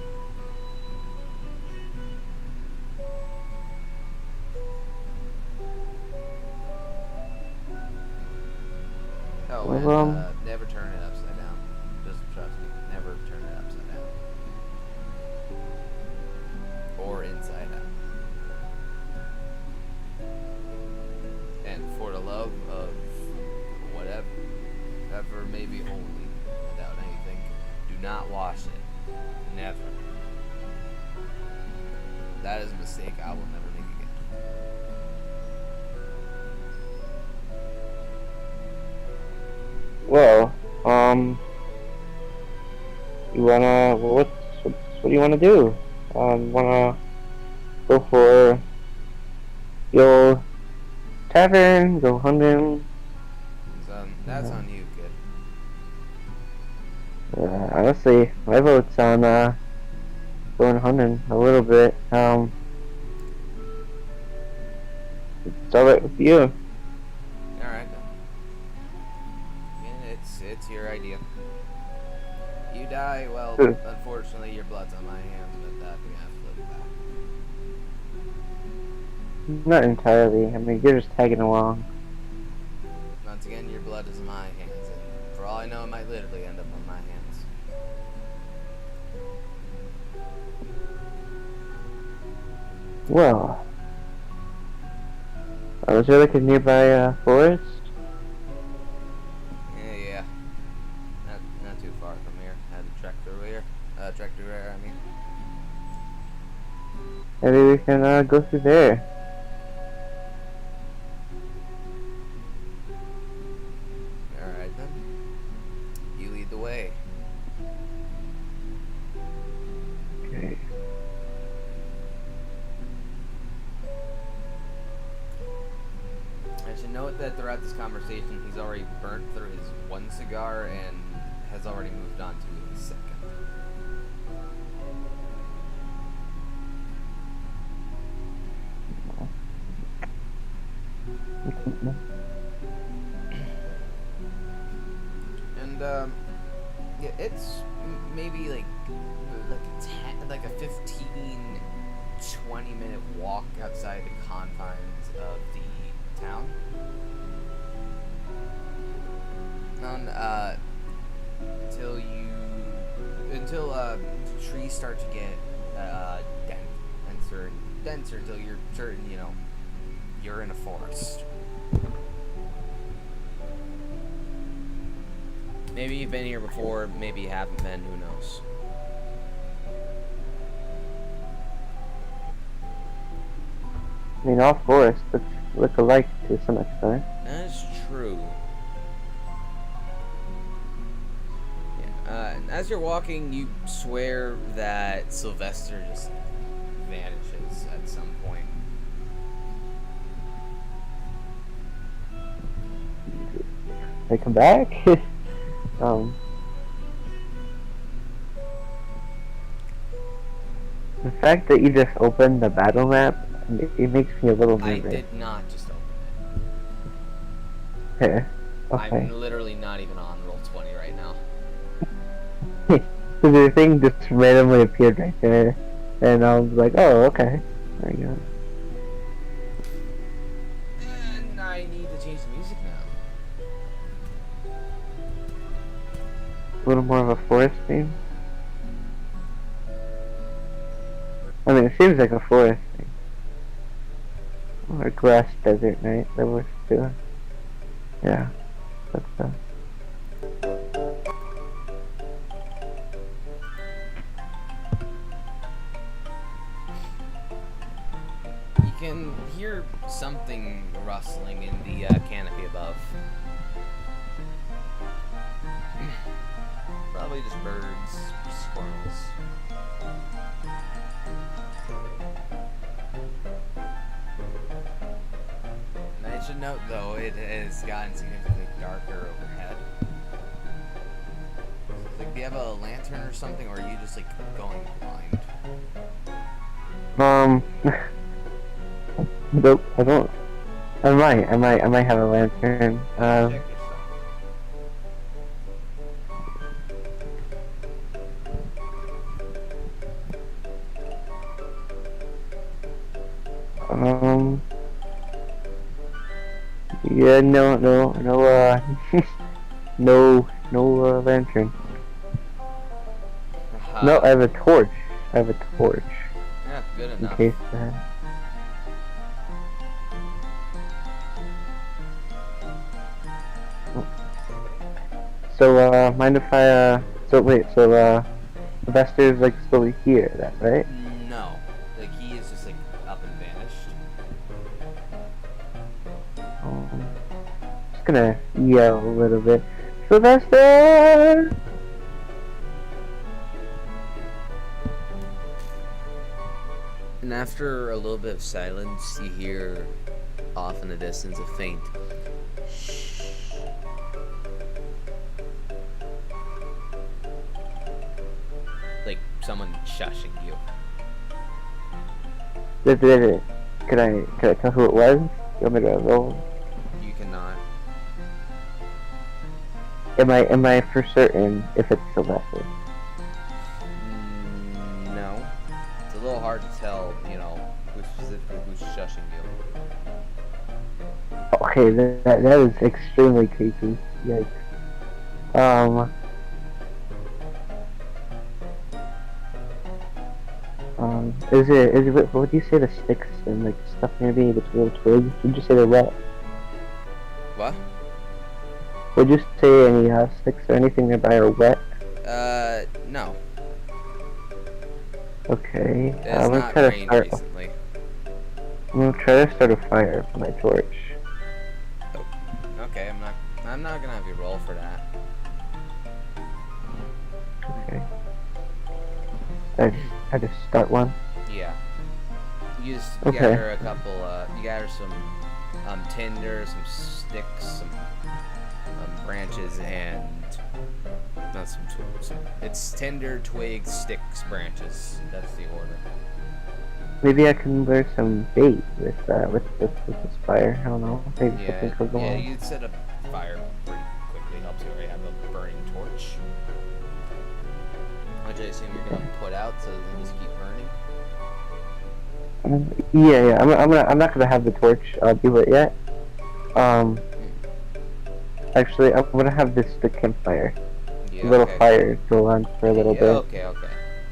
Oh, Well, and never turn it upside down. Just trust me, never turn it upside down. Or inside out. And for the love of whatever, ever may be holy, without anything, do not wash it. Never. That is a mistake I will never make again. well, you wanna, what do you wanna do? Wanna go for the old tavern, go hunting? So that's on you, kid. Honestly, my vote's on, going hunting a little bit. It's alright with you. Alright then. And it's your idea. You die, well, unfortunately your blood's on my hands, but that we have to live with that. Not entirely. I mean, you're just tagging along. Once again, your blood is in my hands, and for all I know, it might literally end up on my hands. Well, was there like a nearby forest? Yeah. Not too far from here. Had to trek through here. Trek through there, I mean. Maybe we can go through there. Alright then. You lead the way. Okay. I should note that throughout this conversation, he's already burnt through his one cigar and has already moved on to his second. And yeah, it's maybe like a 15, 20-minute walk outside the confines of the town. Until trees start to get denser and denser until you're certain, you're in a forest. Maybe you've been here before, maybe you haven't been, who knows. I mean, all forests look alike to some extent. That is true. Yeah, and as you're walking, you swear that Sylvester just vanishes at some point. They come back? The fact that you just opened the battle map, it makes me a little nervous. I did not just open Okay. it. I'm literally not even on Roll20 right now. So the thing just randomly appeared right there, and I was like, oh, okay. There you go. And I need to change the music now. A little more of a forest theme. I mean, it seems like a forest thing. Or a grass desert night that we're doing. Yeah, that's the... You can hear something rustling in the canopy above. Probably just birds, squirrels. And I should note, though, it has gotten significantly darker overhead. Like, do you have a lantern or something, or are you just, like, going blind? Nope, I don't. I might have a lantern. Check yourself. Yeah, no, no, lantern. No, I have a torch. Yeah, good In enough. case that. So, mind if I, Sylvester's, like, still here, that, right? No. Like, he is just, like, up and vanished. Just gonna yell a little bit. Sylvester! And after a little bit of silence, you hear off in the distance a faint shh. Like someone shushing you. Could I tell who it was? You want me to roll? You cannot. Am I for certain if it's Sylvester? No. It's a little hard to tell, you know, who's shushing you. Okay, that is extremely creepy. Yikes. Is it, what do you say, the sticks and, like, stuff maybe, the little twigs? Would you say they're wet? What? Would you say any, sticks or anything nearby are wet? No. Okay, It's I'm gonna not try to rained start, recently. I'm gonna try to start a fire for my torch. Oh, okay, I'm not gonna have you roll for that. Okay. I just start one. Yeah. You just Okay. gather a couple, you gather some, tinder, some sticks, some, branches, and, not some tools. It's tinder, twigs, sticks, branches. That's the order. Maybe I can lure some bait with this fire. I don't know. Maybe something could go Yeah, on. you'd set a fire pretty quickly. Helps you already have a burning torch. Which I assume you're gonna put out so they just keep burning. Yeah. I'm not gonna have the torch be lit yet. Actually, I'm gonna have the campfire. Yeah, Little okay. fire go on for a little Yeah, bit. okay.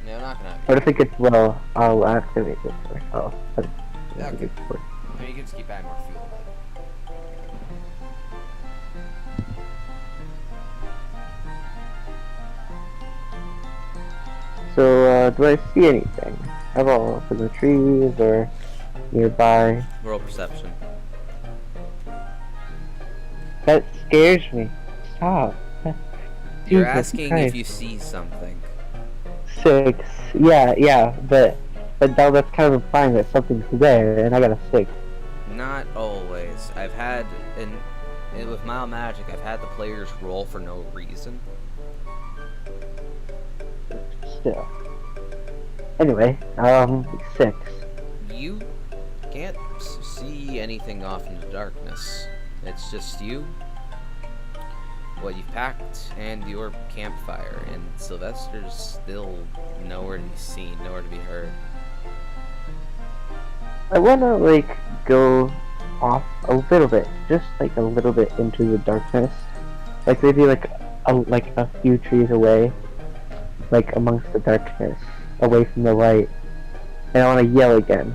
No, I'm not gonna have you. But if it gets low, I'll activate it first. I'll Okay. activate it first. I mean, you can just keep adding more fuel. So, do I see anything at all up in the trees or nearby? Roll perception. That scares me. Stop. You're Jesus asking Christ. if you see something. 6. Yeah, but that's kind of implying that something's there, and I got a 6. Not always. I've had, and with Mild Magic, I've had the players roll for no reason. Still. Anyway, 6. You can't see anything off in the darkness. It's just you, what you've packed, and your campfire. And Sylvester's still nowhere to be seen, nowhere to be heard. I wanna, like, go off a little bit, just like a little bit into the darkness. Like maybe like a few trees away, like amongst the darkness, away from the light. And I wanna yell again.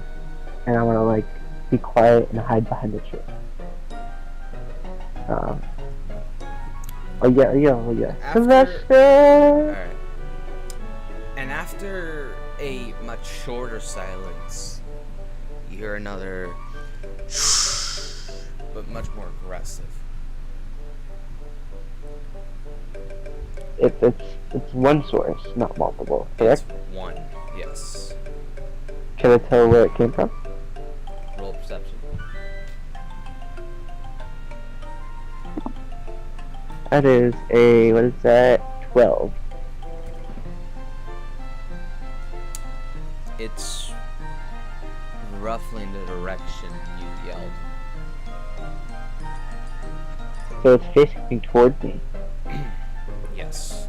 And I wanna, like, be quiet and hide behind the tree. Yeah. Sylvester! Alright. And after a much shorter silence, you hear another but much more aggressive. It's one source, not multiple, correct? It's one, yes. Can I tell where it came from? Roll perception. That is a, what is that? 12. It's roughly in the direction you yelled. So it's facing towards me. Yes.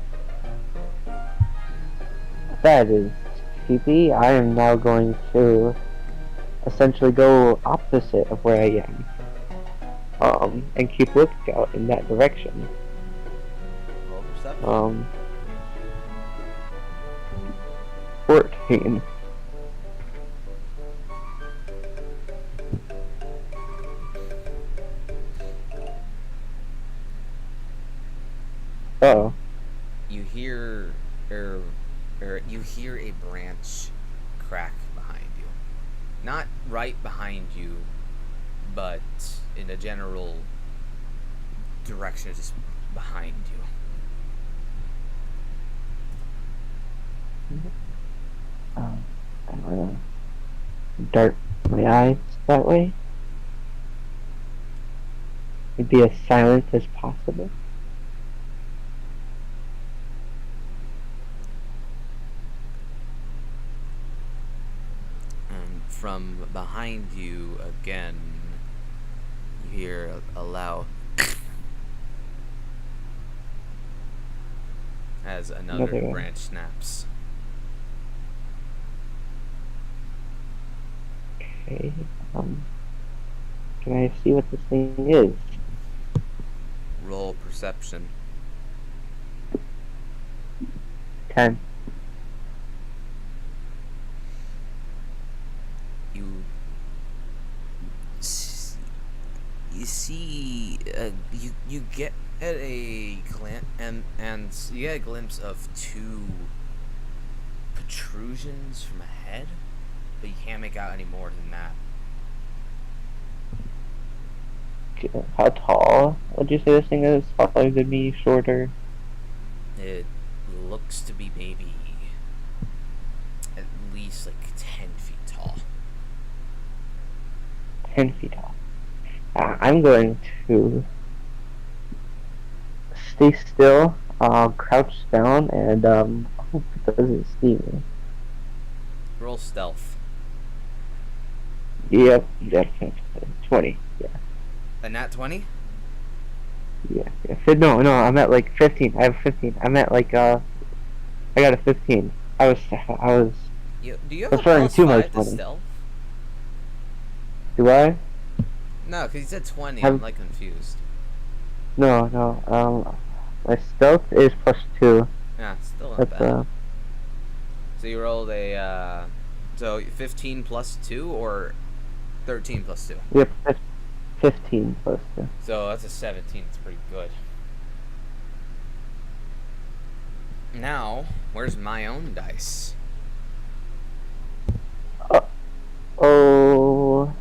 That is creepy. I am now going to essentially go opposite of where I am. And keep looking out in that direction. Roll perception. 14. Uh-oh. You hear, you hear a branch crack behind you. Not right behind you, but in a general direction, just behind you. I'm gonna dart my eyes that way. And be as silent as possible. From behind you again, you hear a loud as another branch snaps. Okay, can I see what this thing is? Roll perception. 10. You see, you get a glance, and you get a glimpse of two protrusions from a head, but you can't make out any more than that. How tall would you say this thing is? Taller than me? Shorter? It looks to be maybe at least like 10 feet tall. 10 feet tall. I'm going to stay still, crouch down, and hope it doesn't see me. Roll stealth. Yep, 20. Yeah. A nat 20? Yeah. No, I'm at like 15. I have 15. I'm at like I got a 15. I was Do you have a referring plus to my 5 to 20. stealth? Do I? No, because you said 20. I'm like confused. No. My stealth is +2. Yeah, still not That's bad. So you rolled a so 15 plus 2 or 13 plus 2? Yep, 15 +2. So that's a 17. It's pretty good. Now, where's my own dice? Oh.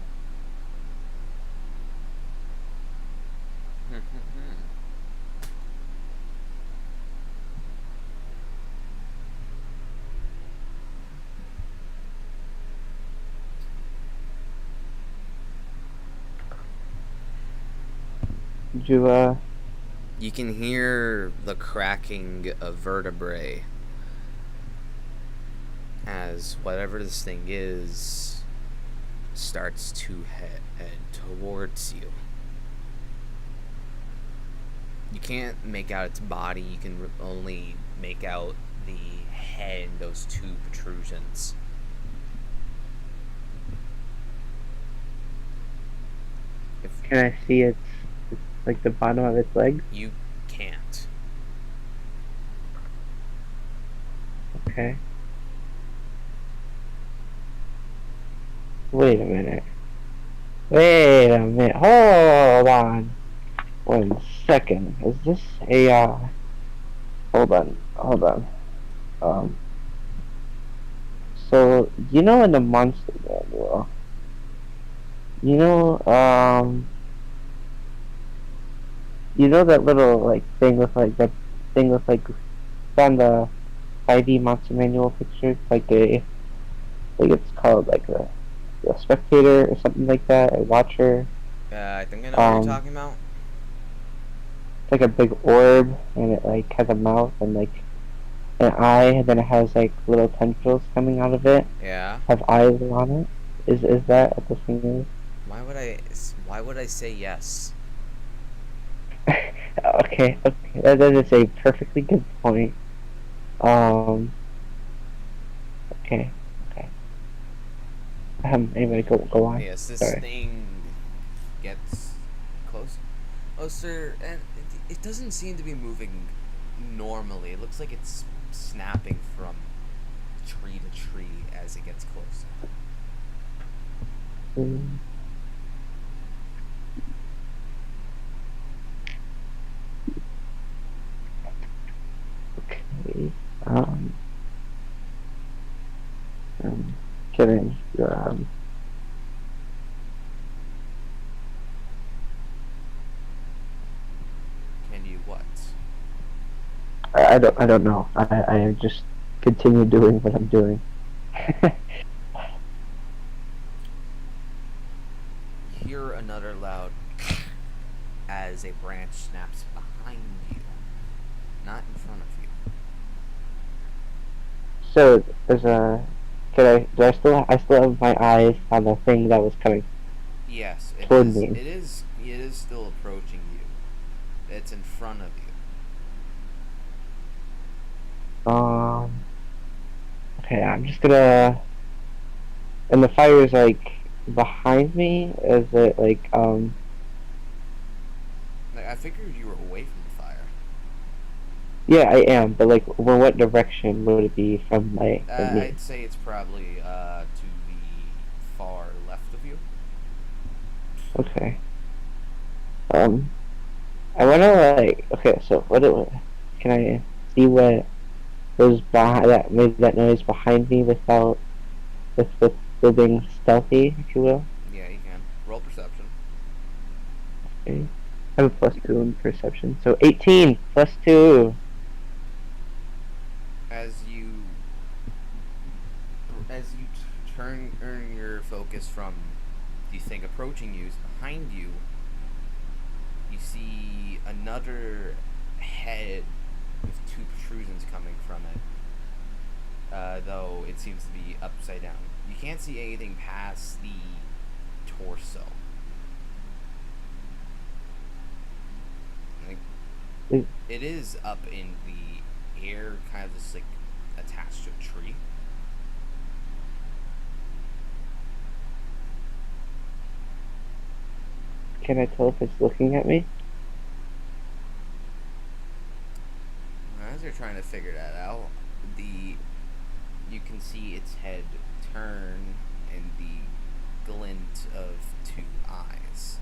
You can hear the cracking of vertebrae as whatever this thing is starts to head towards you. You can't make out its body, you can only make out the head and those two protrusions. Can I see its like the bottom of its legs? You can't. Okay. Wait a minute. Hold on. 1 second. Is this a hold on. So you know in the monster manual, you know that little like thing with like on the 5e monster manual picture, like it's called like a spectator or something like that, a watcher. I think I know what you're talking about. It's like a big orb, and it like has a mouth and like an eye, and then it has like little tentacles coming out of it. Yeah. Have eyes on it. Is that what this thing is? Why would I say yes? Okay, that is a perfectly good point. Okay. Anyway, go on. Yes, this Sorry. thing gets close. Oh, sir, and it doesn't seem to be moving normally. It looks like it's snapping from tree to tree as it gets closer. Mm. Okay. Kidding. Can you what? I don't know. I just continue doing what I'm doing. Hear another loud as a branch snaps behind you, not in front of you. So there's a. I still have my eyes on the thing that was coming Yes, toward me. It is still approaching you. It's in front of you. Okay, I'm just gonna. And the fire is like behind me. Is it like Like, I figured you were away from the fire. Yeah, I am, but like, well, what direction would it be from me? I'd say it's probably to the far left of you. Okay. I wanna like. Okay, so can I see what was behind that made that noise behind me without with being stealthy, if you will? Yeah, you can. Roll perception. Okay. I have a +2 in perception, so 18 +2. As you turn your focus from the thing approaching you behind you, you see another head with two protrusions coming from it. Though it seems to be upside down. You can't see anything past the torso. Like, it is up in the air, kind of just like attached to a tree. Can I tell if it's looking at me? As you're trying to figure that out, you can see its head turn and the glint of two eyes.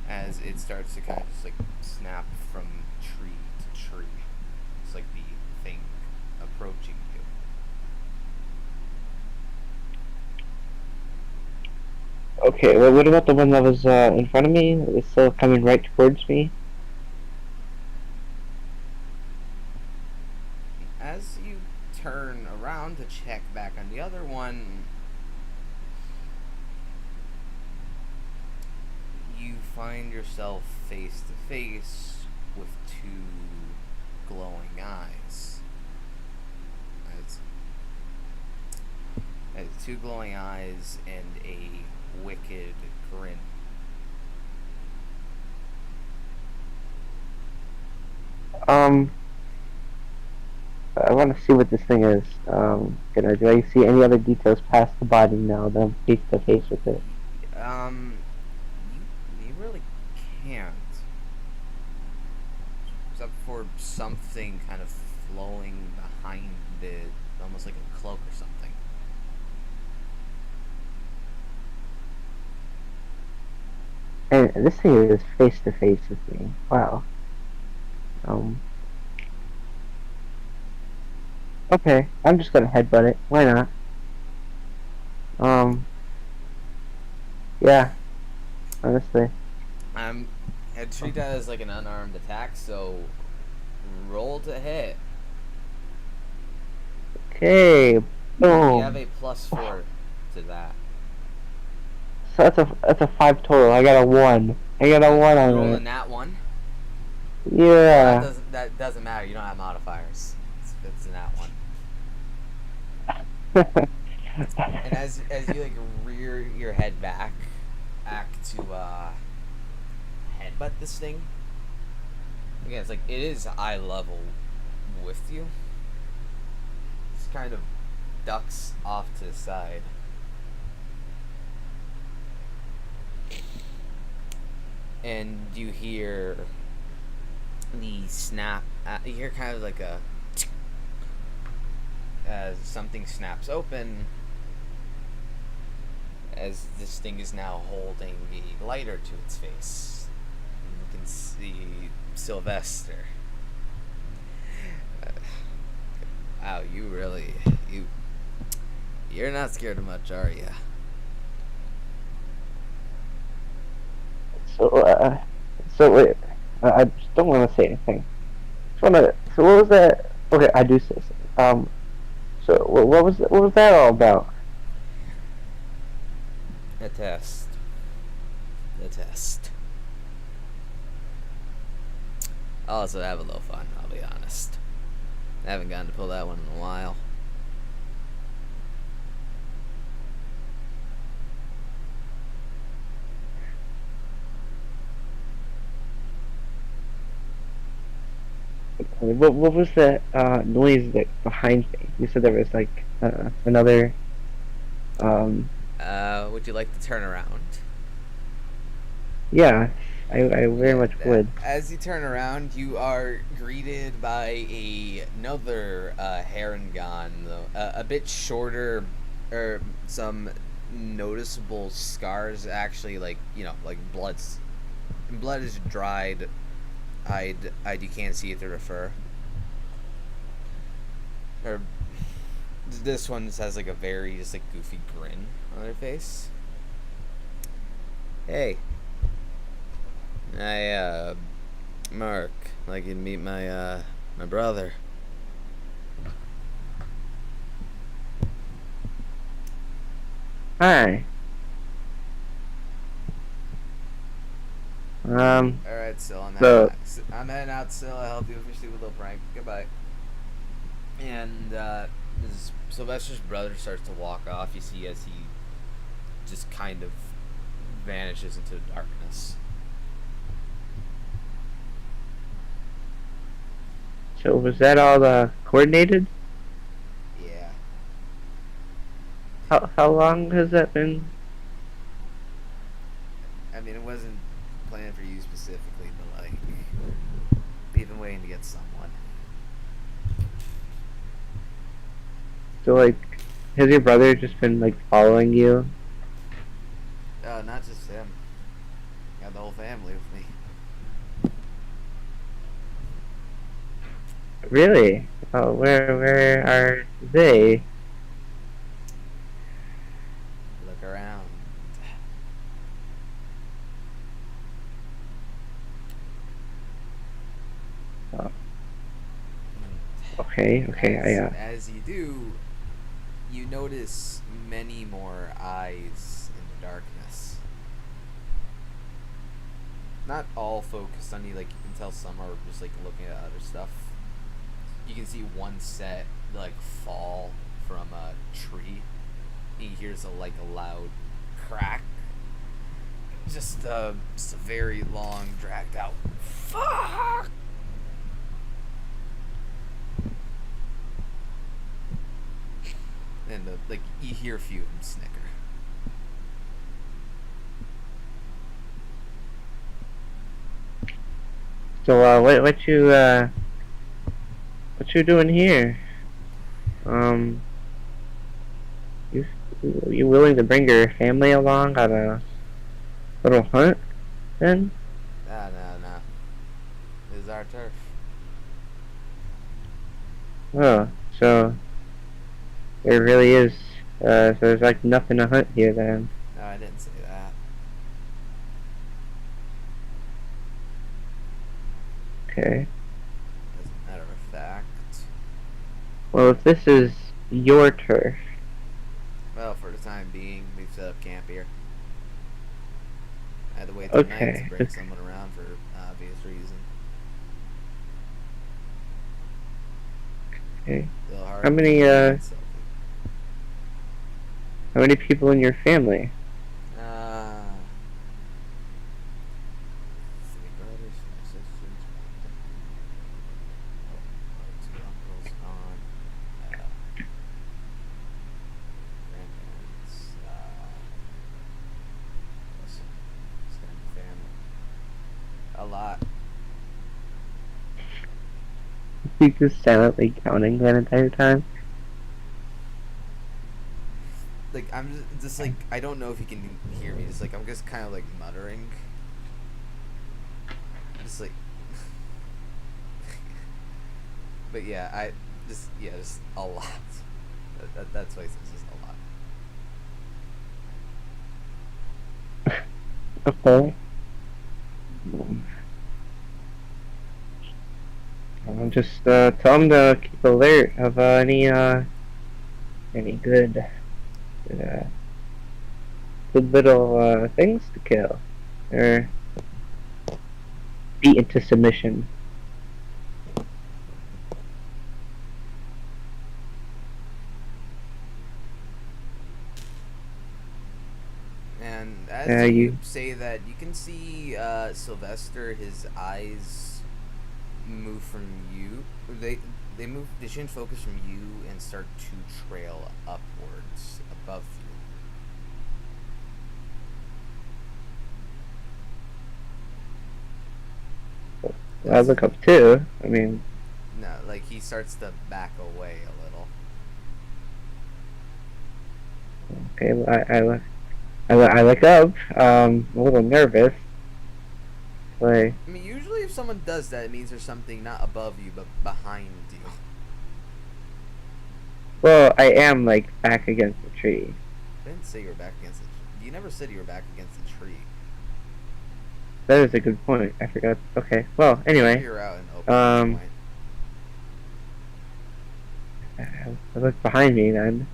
As it starts to kind of just like snap from tree to tree. It's like the thing approaching you. Okay, well, what about the one that was in front of me? It's still coming right towards me. As you turn around to check back on the other one, you find yourself face to face with two glowing eyes. As two glowing eyes and a wicked grin. I want to see what this thing is. Do I see any other details past the body now that I'm face to face with it? You really can't. Except for something kind of flowing behind it, almost like a cloak or something. And this thing is face to face with me. Wow. Okay, I'm just gonna headbutt it. Why not? Yeah. Honestly. I'd treat that as like an unarmed attack, so roll to hit. Okay. Boom. You have a +4 to that. So that's a 5 total. I got a 1. I got a 1 on Roll it. in that one. Yeah. That doesn't matter. You don't have modifiers. It's in that one. And as you like rear your head back to headbutt this thing, Again, it's like it is eye level with you. It's kind of ducks off to the side. And you hear the snap. You hear kind of like a as something snaps open. As this thing is now holding the lighter to its face, and you can see Sylvester. Wow, you're not scared of much, are you? So wait, I just don't want to say anything. So what was that? Okay, I do say something. So what was that all about? The test. I'll also have a little fun, I'll be honest. I haven't gotten to pull that one in a while. What was that noise that behind me? You said there was like another. Would you like to turn around? Yeah, I very much would. As you turn around, you are greeted by another Harengon, though a bit shorter, or some noticeable scars. Actually, like blood is dried. You can't see it through the fur. Or this one just has like a very just like goofy grin on their face. Hey. Mark, I'd like you to meet my brother. Hi. Alright, Sil, I'm heading out, Sil. I'll help you with your stupid little prank. Goodbye. And, Sylvester's brother starts to walk off. You see as he just kind of vanishes into the darkness. So was that all coordinated? Yeah. How long has that been? I mean, it wasn't planned for you specifically, but like, we've been waiting to get someone. So like, has your brother just been like following you? Not just him. Got the whole family with me. Really? Oh, where are they? Look around. Oh. Okay, As you do, you notice many more eyes in the darkness. Not all focused on you, like you can tell some are just like looking at other stuff. You can see one set like fall from a tree. He hears a loud crack. Just a very long, dragged out fuck. And you hear a few of them snicker. So what you doing here? You willing to bring your family along on a little hunt, then? No. This is our turf. Oh, so there really is. So there's like nothing to hunt here then. No, I didn't say that. Okay. As a matter of fact. Well, if this is your turf. Well, for the time being, we've set up camp here. I had to wait till night to bring someone around for obvious reason. Okay. How many people in your family? 3 brothers, 4 sisters. lot. He's just silently counting that entire time. Like, I'm just like, I don't know if he can hear me. Just like, I'm just kind of like muttering. Just like, but yeah, just a lot. That's why it's just a lot. Okay. Just tell him to keep alert of any good good little things to kill or beat into submission. And as you say that, you can see Sylvester, his eyes move from you. They move. They change focus from you and start to trail upwards above you. I look up too. I mean, no, like he starts to back away a little. okay, I look up. A little nervous. Like, I mean, usually if someone does that, it means there's something not above you but behind you. well, I am like back against the tree. I didn't say you were back against the tree. You never said you were back against the tree. That is a good point. I forgot. Okay. Well, anyway. You're out in open point. I look behind me then.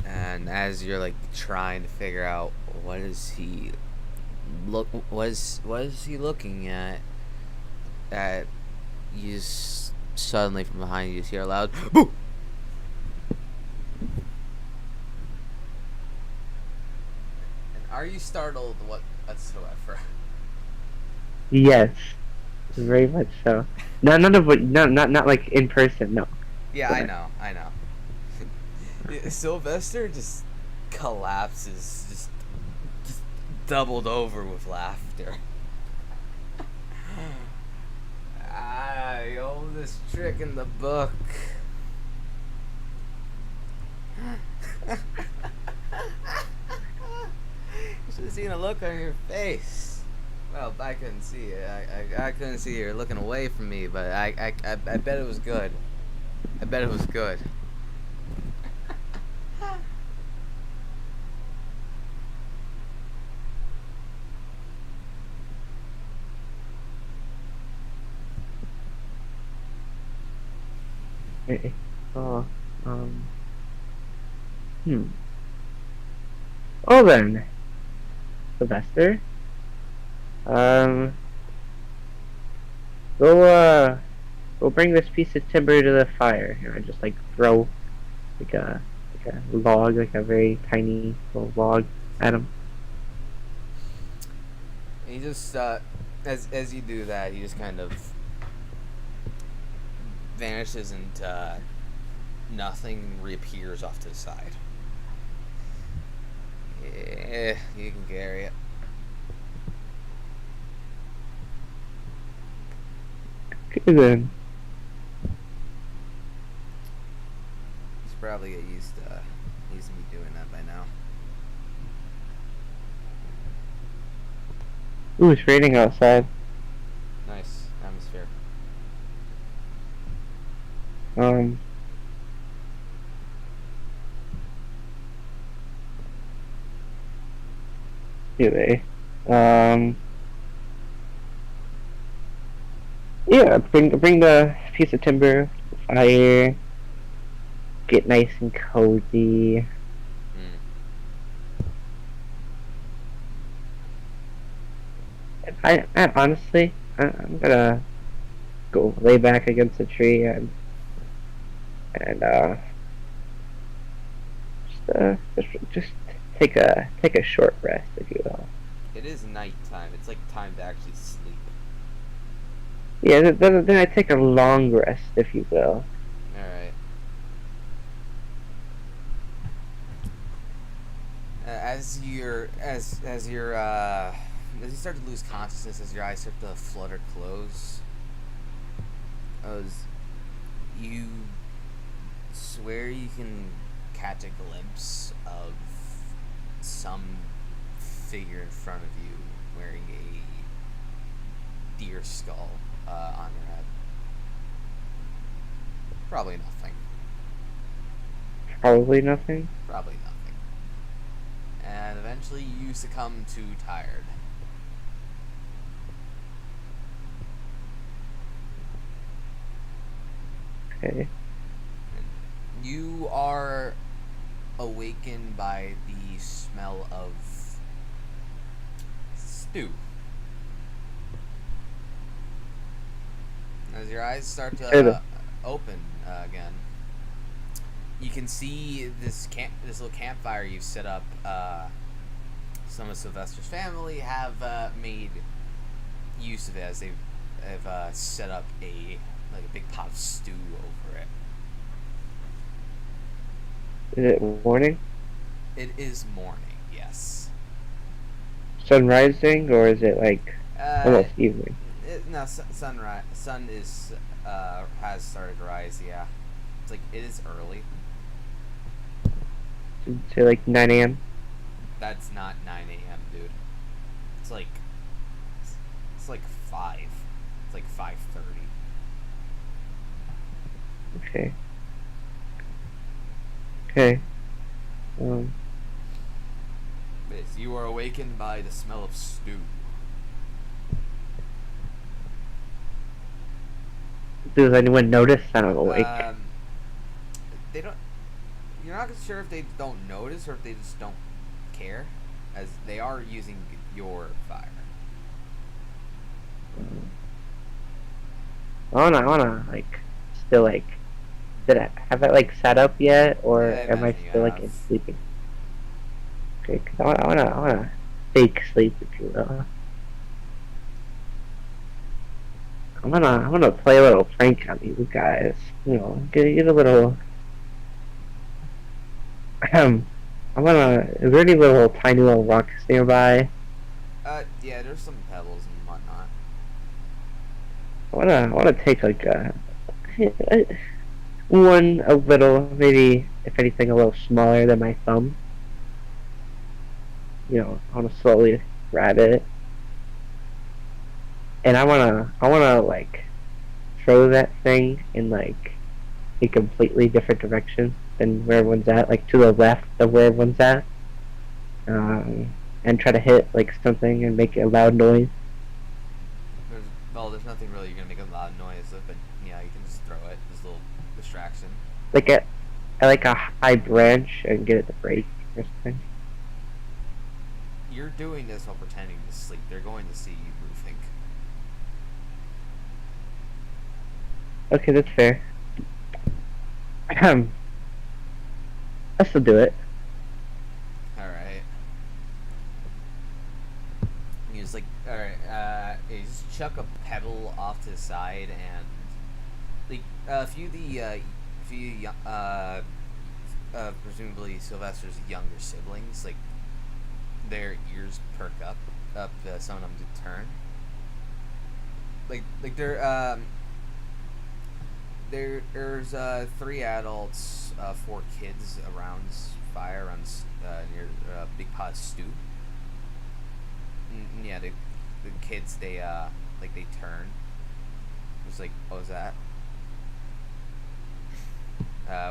And as you're like trying to figure out what is he looking at, that you suddenly from behind you hear a loud boo. And are you startled whatsoever? Yes, very much so. Not like in person. No. Yeah, I know. Sylvester just collapses, just doubled over with laughter. The oldest trick in the book. You should have seen a look on your face. Well, I couldn't see it. I couldn't see you looking away from me, but I bet it was good. I bet it was good. Oh, Oh then, Sylvester. We'll bring this piece of timber to the fire. And I just like throw like a log, like a very tiny little log at him. And he just as you do that, he just kind of vanishes and nothing reappears off to the side. Yeah, you can carry it. Okay then. He's probably get used to me doing that by now. Ooh, it's raining outside. Nice atmosphere. Anyway, yeah, bring the piece of timber to the fire. Get nice and cozy. I honestly, I'm gonna go lay back against the tree and just take a short rest, if you will. It is nighttime. It's like time to actually sleep. Yeah, then I take a long rest, if you will. Alright. as you start to lose consciousness, as your eyes start to flutter close, as you swear you can catch a glimpse of some figure in front of you wearing a deer skull on your head. Probably nothing. Probably nothing. Probably nothing. And eventually you succumb to tired. Okay. You are awakened by the smell of stew. As your eyes start to open again, you can see this little campfire you've set up. Some of Sylvester's family have made use of it, as they've set up a big pot of stew over it. Is it morning? It is morning, yes. Sun rising, or is it like almost evening? Sunrise. Sun is has started to rise. Yeah, it's like it is early. Say like 9 a.m. That's not 9 a.m., dude. It's like 5. It's like 5:30. Okay. Okay. Yes, you are awakened by the smell of stew. Does anyone notice that I'm awake? They don't. You're not sure if they don't notice or if they just don't care, as they are using your fire. I wanna like still like. Did I have it like set up yet, or Yeah, am I still like in sleeping? Okay, cause I wanna fake sleep, if you will. I'm gonna play a little prank on you guys. You know, get a little. Is there any little tiny little rocks nearby? Yeah, there's some pebbles and whatnot. I wanna take like a little, maybe if anything a little smaller than my thumb. You know, I wanna slowly grab it, and I wanna like throw that thing in like a completely different direction than where everyone's at, like to the left of where everyone's at, and try to hit like something and make a loud noise. There's nothing really you're gonna make a loud noise of, but yeah, you can just throw it. Just a little distraction. Like at like a high branch and get it to break or something. You're doing this while pretending to sleep. They're going to see you roofing. Okay, that's fair. I still do it. Alright. You just you just chuck a pebble off to the side, and like a few of the presumably Sylvester's younger siblings, like their ears perk up. Some of them to turn. There's 3 adults, 4 kids around fire, near a big pot of stew. And yeah, the kids, they turn. It's like, what was that?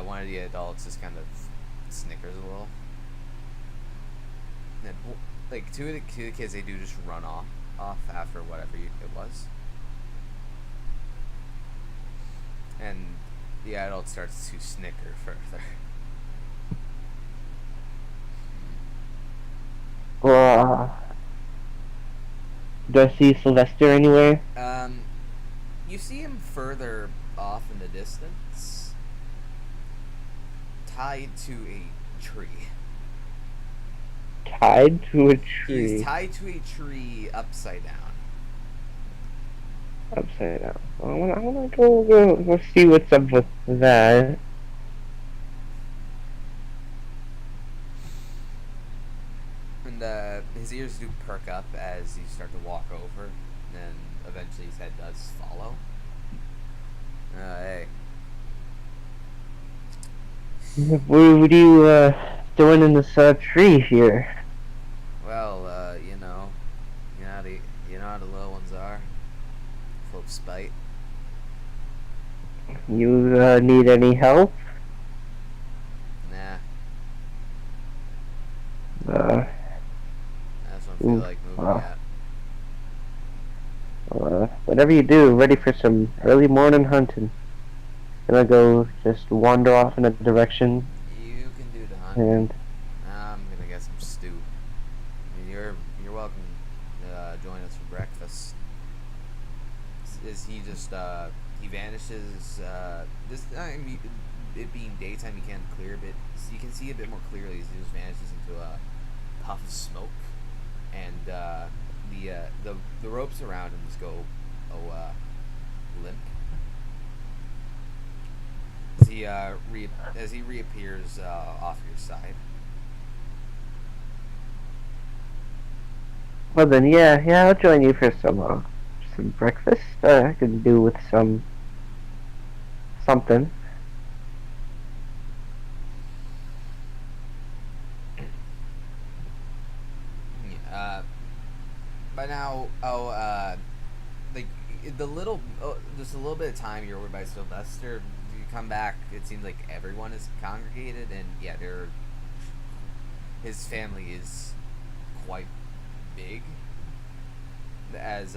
One of the adults just kind of snickers a little. And like two of the kids, they do just run off after whatever it was. And the adult starts to snicker further. Do I see Sylvester anywhere? You see him further off in the distance, tied to a tree. Tied to a tree? He's tied to a tree upside down. Upside down. I wanna go see what's up with that. his ears do perk up as you start to walk over, and eventually his head does follow. Hey. What are you doing in this tree here? Well, you know how the little ones are. Full of spite. You need any help? Nah, Uh, I just don't feel like moving yet. Whatever you do, ready for some early morning hunting. Gonna go just wander off in a direction You can do the hunt. and I'm gonna get some stew. I mean, you're welcome to join us for breakfast. Is he just he vanishes? This time, it being daytime, you can't clear a bit. So you can see a bit more clearly as he just vanishes into a puff of smoke, and the ropes around him just go limp. As he reappears off your side. well then, yeah, I'll join you for some breakfast. I could do with something. By now, like just a little bit of time you're over by Sylvester. You come back, it seems like everyone is congregated, and yeah, his family is quite big. As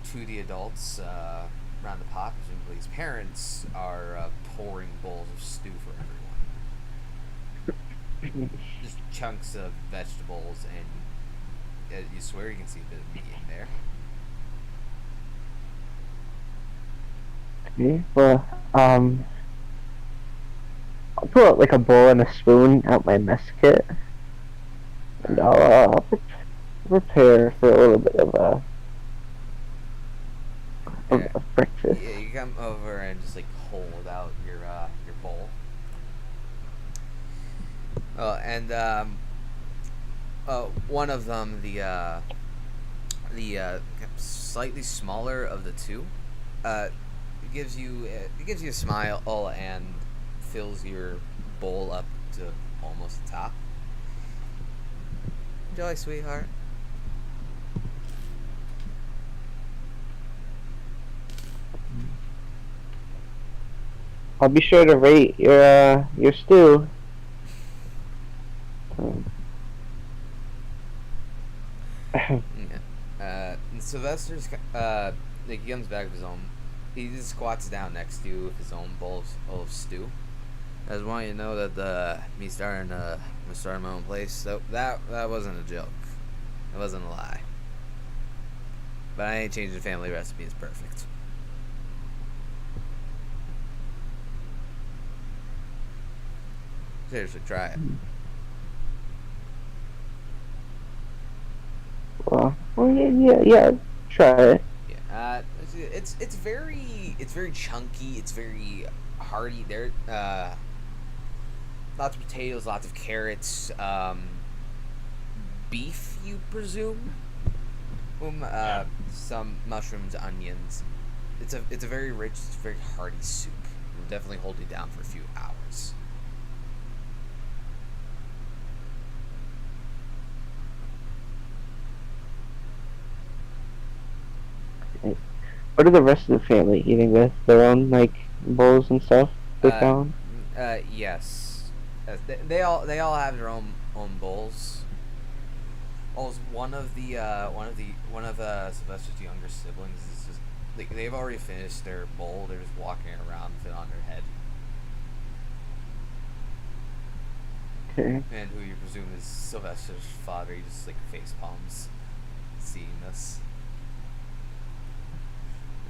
two of the adults around the pot, presumably his parents, are pouring bowls of stew for everyone. Just chunks of vegetables, and you swear you can see a bit of meat in there. Okay, well, I'll pull out like a bowl and a spoon out my mess kit, and I'll prepare for a little bit of breakfast. Yeah, you come over and just like hold out your bowl. Oh, and one of them, the slightly smaller of the two, gives you a smile and fills your bowl up to almost the top. Enjoy, sweetheart. I'll be sure to rate your stew. Sylvester's like he comes back with his own. He just squats down next to you with his own bowl of stew. I just want you to know that me starting my own place. So that wasn't a joke. It wasn't a lie. But I ain't changing the family recipe. It's perfect. Seriously, try it. Well, yeah, try it. Yeah, it's very chunky. It's very hearty. There, lots of potatoes, lots of carrots, beef, you presume, some mushrooms, onions. It's a very rich, it's very hearty soup. It'll definitely hold you down for a few hours. What are the rest of the family eating with? Their own like bowls and stuff they found? Yes. They all have their own bowls. Also, one of Sylvester's younger siblings is just like they've already finished their bowl. They're just walking around with it on their head. Okay. And who you presume is Sylvester's father. He just like face palms, seeing this.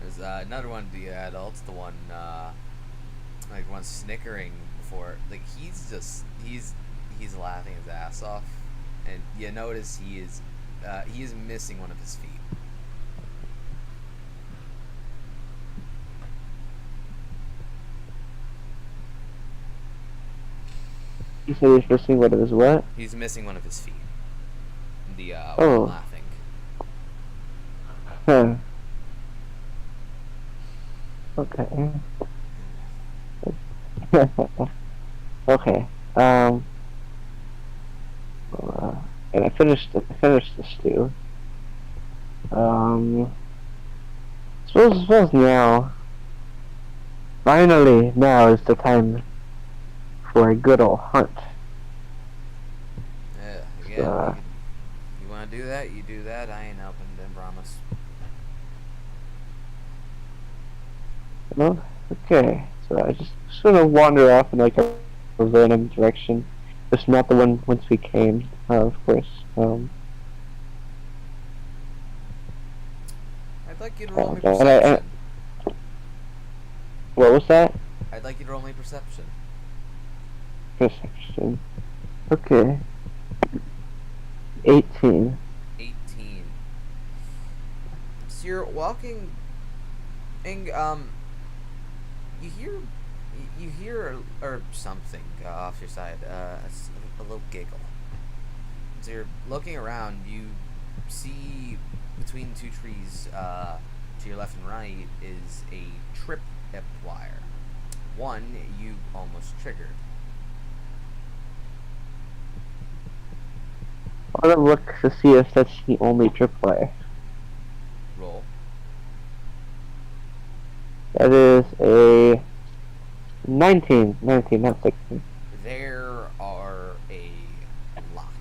There's another one of the adults, the one like one snickering before, like he's laughing his ass off, and you notice he is missing one of his feet. You said he's missing one of his what? He's missing one of his feet. when I'm Oh. laughing. Huh. Okay. Okay. And I finished the stew. Suppose now, finally, now is the time for a good old hunt. Yeah, you want to do that, you do that. I ain't helping them, promise. Well, okay. So I just gonna wander off in like a random direction. Just not the one whence we came, of course. I'd like you to roll me and perception. What was that? I'd like you to roll me perception. Perception. Okay. 18. 18. So you're walking, and you hear or something off your side, a little giggle. So you're looking around. You see between two trees, to your left and right, is a trip wire. One you almost triggered. I want to look to see if that's the only tripwire. Roll. That is a 19, not 16. There are a lot.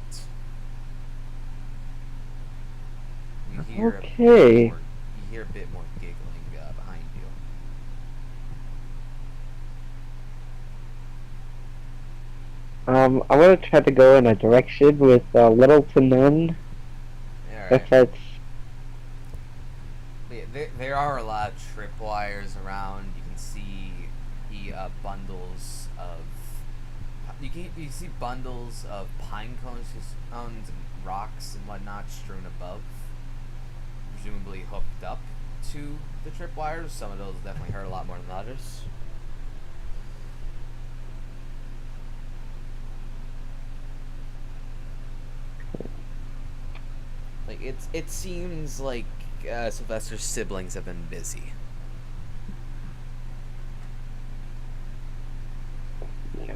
You hear Okay. you hear a bit more giggling behind you. I want to try to go in a direction with little to none. Alright. If that's... There are a lot of tripwires around. You can see bundles of you see bundles of pine cones and rocks and whatnot strewn above, presumably hooked up to the tripwires. Some of those definitely hurt a lot more than others. Like it seems like Sylvester's siblings have been busy. Yeah.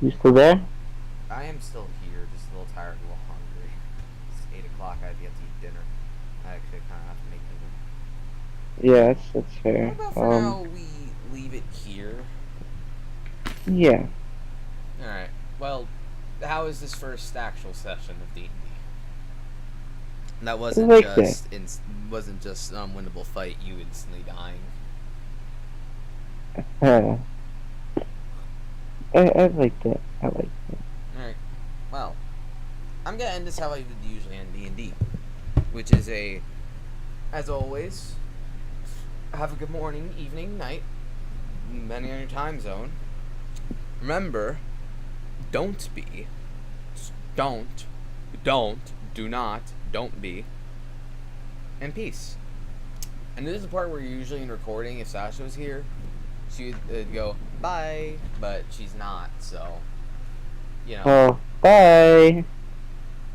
You still there? I am still here, just a little tired, a little hungry. It's 8 o'clock. I have yet to eat dinner. I actually kind of have to make dinner. Yeah, that's fair. How about for now we leave it here? Yeah. All right. Well, how is this first actual session of D&D? That wasn't like just winnable fight. You instantly dying. I like that. I like that. All right. Well, I'm gonna end this how I would usually end D&D, which is as always, have a good morning, evening, night, depending on your time zone. Remember, don't be, do not, don't be, and peace. And this is the part where usually in recording, if Sasha was here, she would go, bye, but she's not, so, you know. Well, bye.